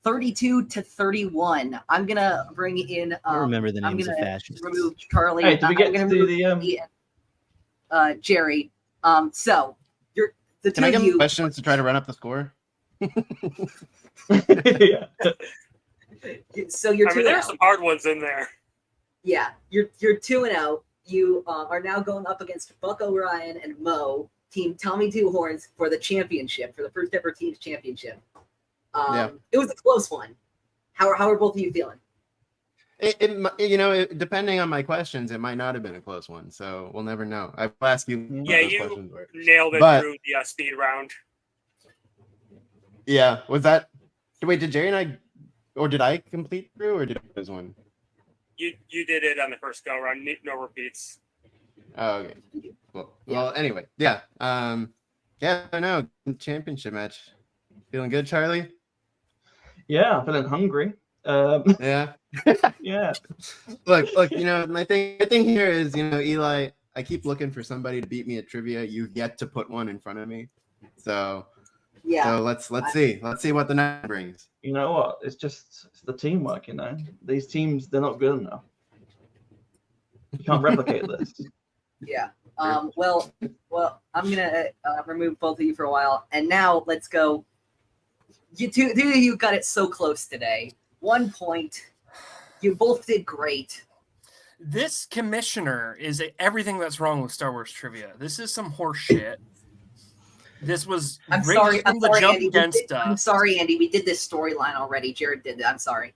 32 to 31. I'm gonna bring in. I remember the I'm names of gonna fascists. remove Charlie. Hey, do we I'm get gonna to do remove the Jerry. So you're the Can two I of give you. him questions to try to run up the score? yeah. So you're I mean, 2-0. there's some hard ones in there. Yeah, you're 2-0. You are now going up against Buck O'Ryan and Mo, Team Tommy Two Horns, for the championship, for the first ever team's championship. Yeah. It was a close one. How are both of you feeling? Depending on my questions, it might not have been a close one. So we'll never know. I will ask you what Yeah, those you questions were. nailed it But- through the speed round. Yeah, was that? Wait, did Jerry and I, or did I complete through, or did I lose one? You did it on the first go round. No repeats. Oh, okay. Well, anyway, yeah. I know. Championship match. Feeling good, Charlie? Yeah, I'm feeling hungry. Yeah. Yeah. Look. My thing here is, Eli. I keep looking for somebody to beat me at trivia. You've yet to put one in front of me. So Yeah. let's see. Let's see what the night brings. You know what? It's the teamwork, These teams, they're not good enough. You can't replicate this. Yeah. Well, I'm gonna remove both of you for a while, and now let's go. Two of you got it so close today. 1 point. You both did great. This commissioner is everything that's wrong with Star Wars trivia. This is some horse shit. This was I'm rigged sorry. from I'm the sorry, jump Andy. against I'm us. sorry, Andy. We did this storyline already. Jared did it. I'm sorry.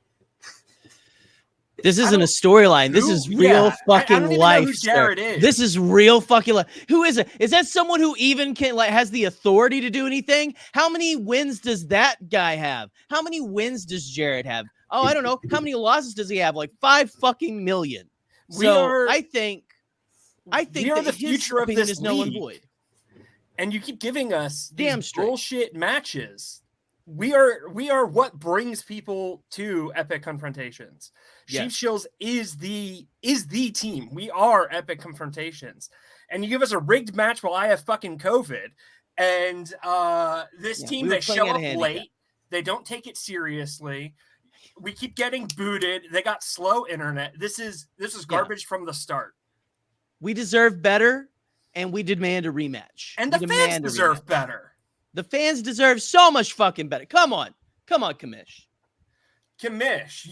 This isn't a storyline. This is real fucking I don't even life. know who Jared is. This is real fucking life. Who is it? Is that someone who even can has the authority to do anything? How many wins does that guy have? How many wins does Jared have? Oh, I don't know. How many losses does he have? Like 5 fucking million. I think we are that the his future of opinion this is null and league. void. And you keep giving us Damn these straight. bullshit matches. We are what brings people to Epic Confrontations. Yes. Sheev Shills is the team. We are Epic Confrontations. And you give us a rigged match while I have fucking COVID. And this team, they show up late. They don't take it seriously. We keep getting booted. They got slow internet. This is garbage from the start. We deserve better, and we demand a rematch. And the fans deserve better. The fans deserve so much fucking better. Come on, Kamish. Kamish,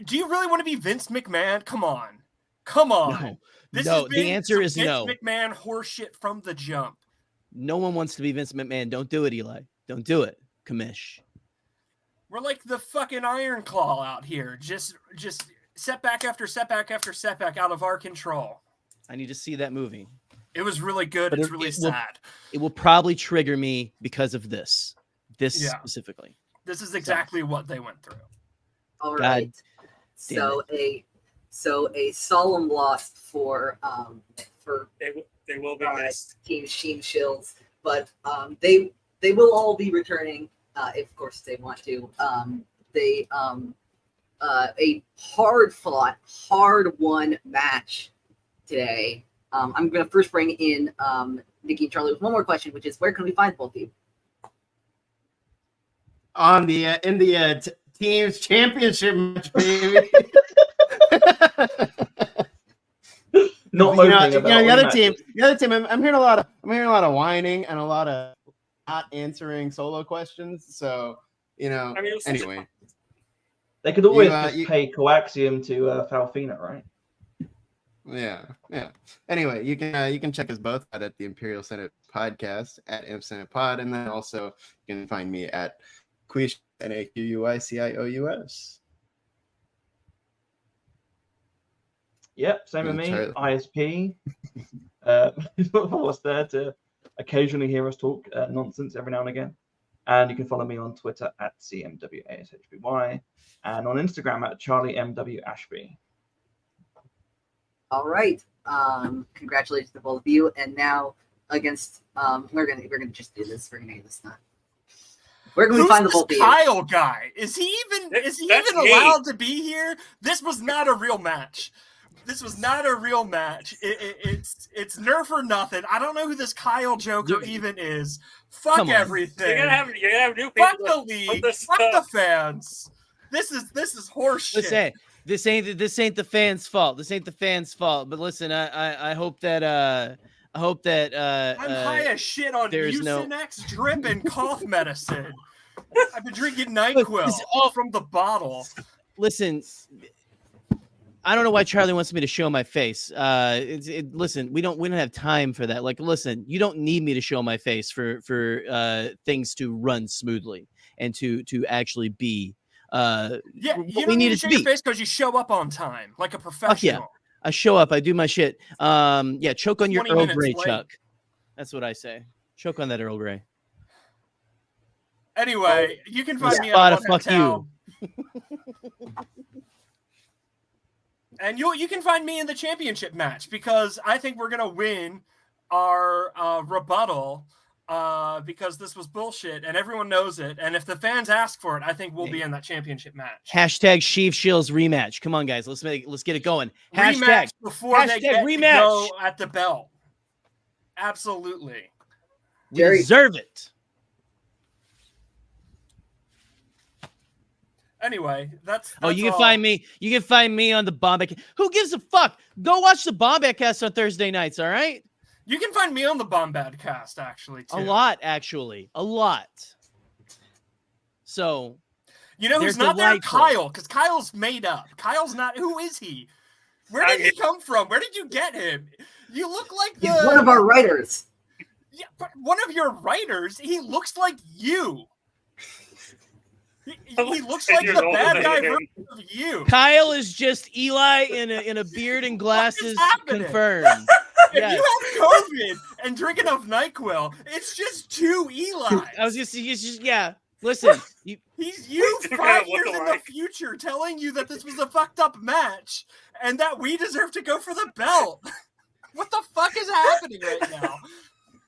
do you really want to be Vince McMahon? Come on. No, the answer is no. Vince McMahon horseshit from the jump. No one wants to be Vince McMahon. Don't do it, Eli. Don't do it, Kamish. We're like the fucking Iron Claw out here. Just setback after setback after setback out of our control. I need to see that movie. It was really good. It's really sad. It will probably trigger me because of this. Specifically. This is exactly what they went through. All right. So a solemn loss for they will be missed. Team Sheev Shills, but they will all be returning if of course they want to. A hard fought, hard won match today. I'm going to first bring in Nikki and Charlie with one more question, which is where can we find both of you? On the in the team's championship match, baby. Not the other team. I'm hearing a lot of whining and a lot of not answering solo questions. So anyway, they could always just pay coaxium to Falfina, right? Yeah. Anyway, you can check us both out at the Imperial Senate podcast at Senate Pod, and then also you can find me at Quish NAQUICIOUS. Yep, same with me. ISP. Was there to occasionally hear us talk nonsense every now and again. And you can follow me on Twitter at CMWASHBY and on Instagram at CharlieMWAshby. All right. Congratulations to both of you. And now against we're gonna just do this. We're gonna do this now. Where can we find the both of you? Kyle guy? Is he even allowed to be here? This was not a real match. It's nerf or nothing. I don't know who this Kyle Joker even is. Fuck everything. You're gonna have new people. Fuck the league. Fuck the fans. This is horseshit. Listen, this ain't the fans' fault. But listen, I hope that I'm high as shit on Mucinex drip and cough medicine. I've been drinking NyQuil from the bottle. Listen, I don't know why Charlie wants me to show my face. Listen, we don't have time for that. Like, listen, you don't need me to show my face for things to run smoothly and to actually be. You don't need to show your face because you show up on time like a professional. Fuck yeah. I show up. I do my shit. Choke on your Earl Grey, Chuck. That's what I say. Choke on that Earl Grey. Anyway, you can find me on fuck you. And you can find me in the championship match because I think we're gonna win our rebuttal because this was bullshit and everyone knows it. And if the fans ask for it, I think we'll be in that championship match. Hashtag Sheev Shills rematch. Come on, guys. Let's get it going. Rematch before they get to go at the belt. Absolutely. We deserve it. Anyway, that's you can find me. You can find me on the Bombadcast. Who gives a fuck? Go watch the Bombadcast on Thursday nights. All right. You can find me on the Bombadcast actually too. A lot, actually. A lot. So you know who's not there? Kyle, because Kyle's made up. Kyle's not. Who is he? Where did he come from? Where did you get him? You look like he's one of our writers. Yeah, but one of your writers. He looks like you. He looks like the bad guy version of you. Kyle is just Eli in a beard and glasses. happening? Confirmed. If Yes. you have COVID and drink enough NyQuil, it's just 2 Eli. I was just yeah. Listen, He's you Two 5 kinda years look in the alike. future telling you that this was a fucked up match and that we deserve to go for the belt. What the fuck is happening right now?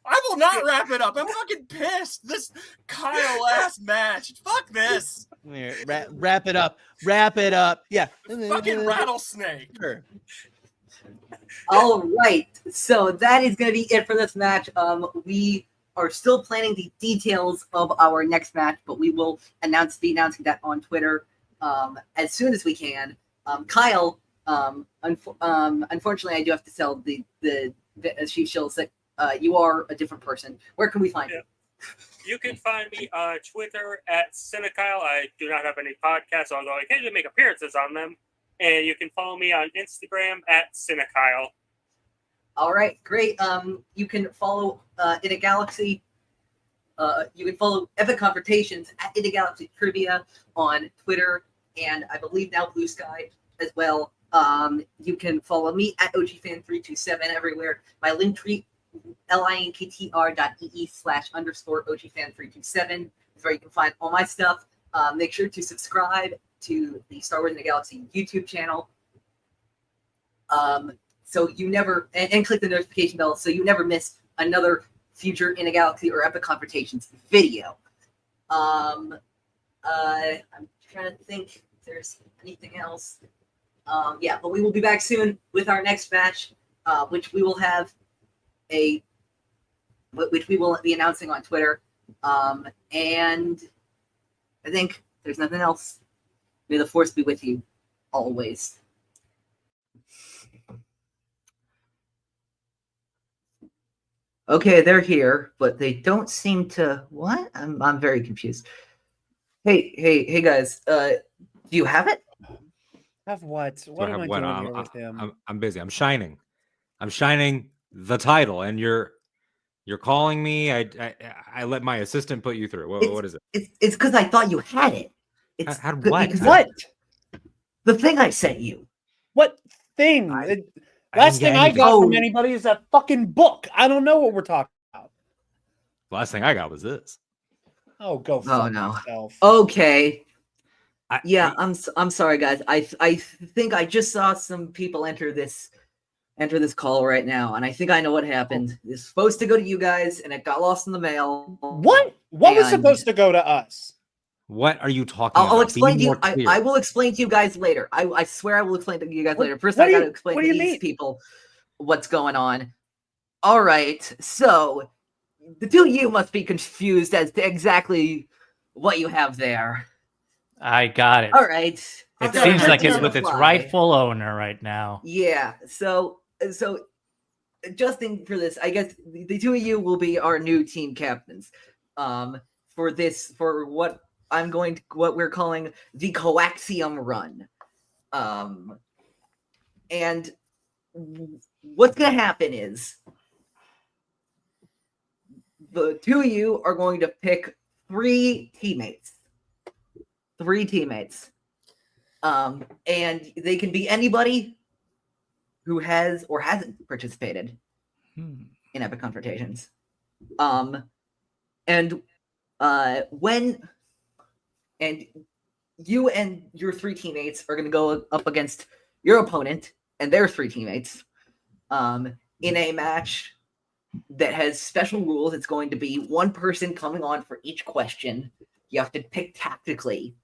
I will not wrap it up. I'm fucking pissed. This Kyle ass match. Fuck this. here, wrap it up. Wrap it up. Yeah. Fucking rattlesnake. Sure. All right, so that is going to be it for this match. We are still planning the details of our next match, but we will be announcing that on Twitter as soon as we can. Kyle, unfortunately, I do have to tell the Sheev Shills that you are a different person. Where can we find you? You can find me on Twitter at Cinekyle. I do not have any podcasts, although I occasionally make appearances on them. And you can follow me on Instagram at Cinekyle. All right, great. You can follow In a Galaxy. You can follow Epic Confrontations at In a Galaxy Trivia on Twitter, and I believe now Blue Sky as well. You can follow me at OGFan327 everywhere. My linktr.ee linktr.ee/_OGFan327 is where you can find all my stuff. Make sure to subscribe to the Star Wars in the Galaxy YouTube channel. So you never, and click the notification bell so you never miss another future In a Galaxy or Epic Confrontations video. I'm trying to think if there's anything else. Yeah, but we will be back soon with our next match, which we will be announcing on Twitter. And I think there's nothing else. May the Force be with you always. Okay, they're here, but they don't seem to. What? I'm very confused. Hey, guys. Do you have it? Have what? Do What I am have I what? doing here with him? I'm busy. I'm shining the title, and you're calling me. I let my assistant put you through. What is it? It's because I thought you had it. It's Had good- what? because What? The thing I sent you. What thing? Last thing I got from anybody is that fucking book. I don't know what we're talking about. Last thing I got was this. Oh, go fuck no. yourself. Okay. I'm sorry, guys. I think I just saw some people enter this call right now, and I think I know what happened. It's supposed to go to you guys, and it got lost in the mail. What? What was supposed to go to us? What are you talking about? I'll explain to Be you. more clear. I will explain to you guys later. I swear I will explain to you guys later. First, what I do got you- to explain what to do you these mean? people what's going on. All right, so the two of you must be confused as to exactly what you have there. I got it. All right. It So seems like just it's on with the its fly. rightful owner right now. Yeah. So adjusting for this, I guess the two of you will be our new team captains. For what we're calling the Coaxium Run. And what's gonna happen is the two of you are going to pick three teammates. And they can be anybody who has or hasn't participated in Epic Confrontations. And you and your three teammates are going to go up against your opponent and their three teammates in a match that has special rules. It's going to be one person coming on for each question. You have to pick tactically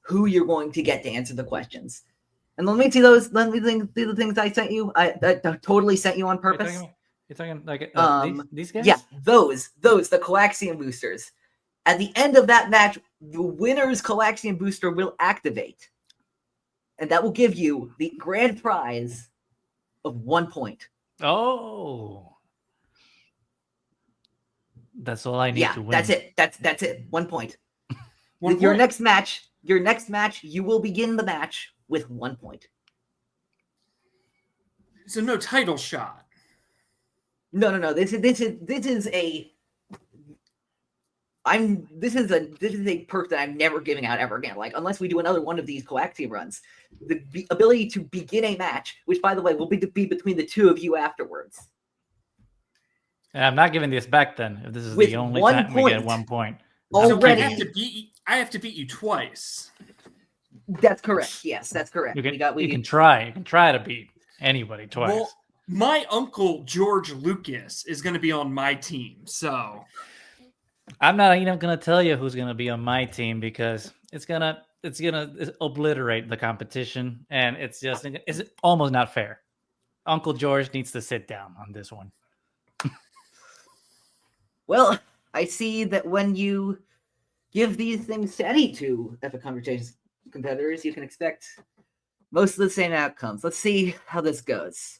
who you're going to get to answer the questions. And let me see the things I sent you. I totally sent you on purpose. You're talking like these guys? Yeah, those, the Coaxium boosters. At the end of that match, the winner's Coaxium booster will activate. And that will give you the grand prize of 1 point. Oh. That's all I need to win. That's it. That's it. 1 point. One Your point. next match, you will begin the match with 1 point. So no title shot. No. This is a This is a perk that I'm never giving out ever again. Like, unless we do another one of these coaxium runs, the ability to begin a match, which by the way will be between the two of you afterwards. And I'm not giving this back then. If this is With the only 1 time we get point. 1 point. Already. I have to beat you twice. That's correct. Yes, that's correct. You can try. You can try to beat anybody twice. Well, my uncle George Lucas is going to be on my team, so I'm not even gonna tell you who's gonna be on my team because it's gonna obliterate the competition, and it's almost not fair. Uncle George needs to sit down on this one. Well, I see that when you give these things to any two Epic Conversations competitors, you can expect most of the same outcomes. Let's see how this goes.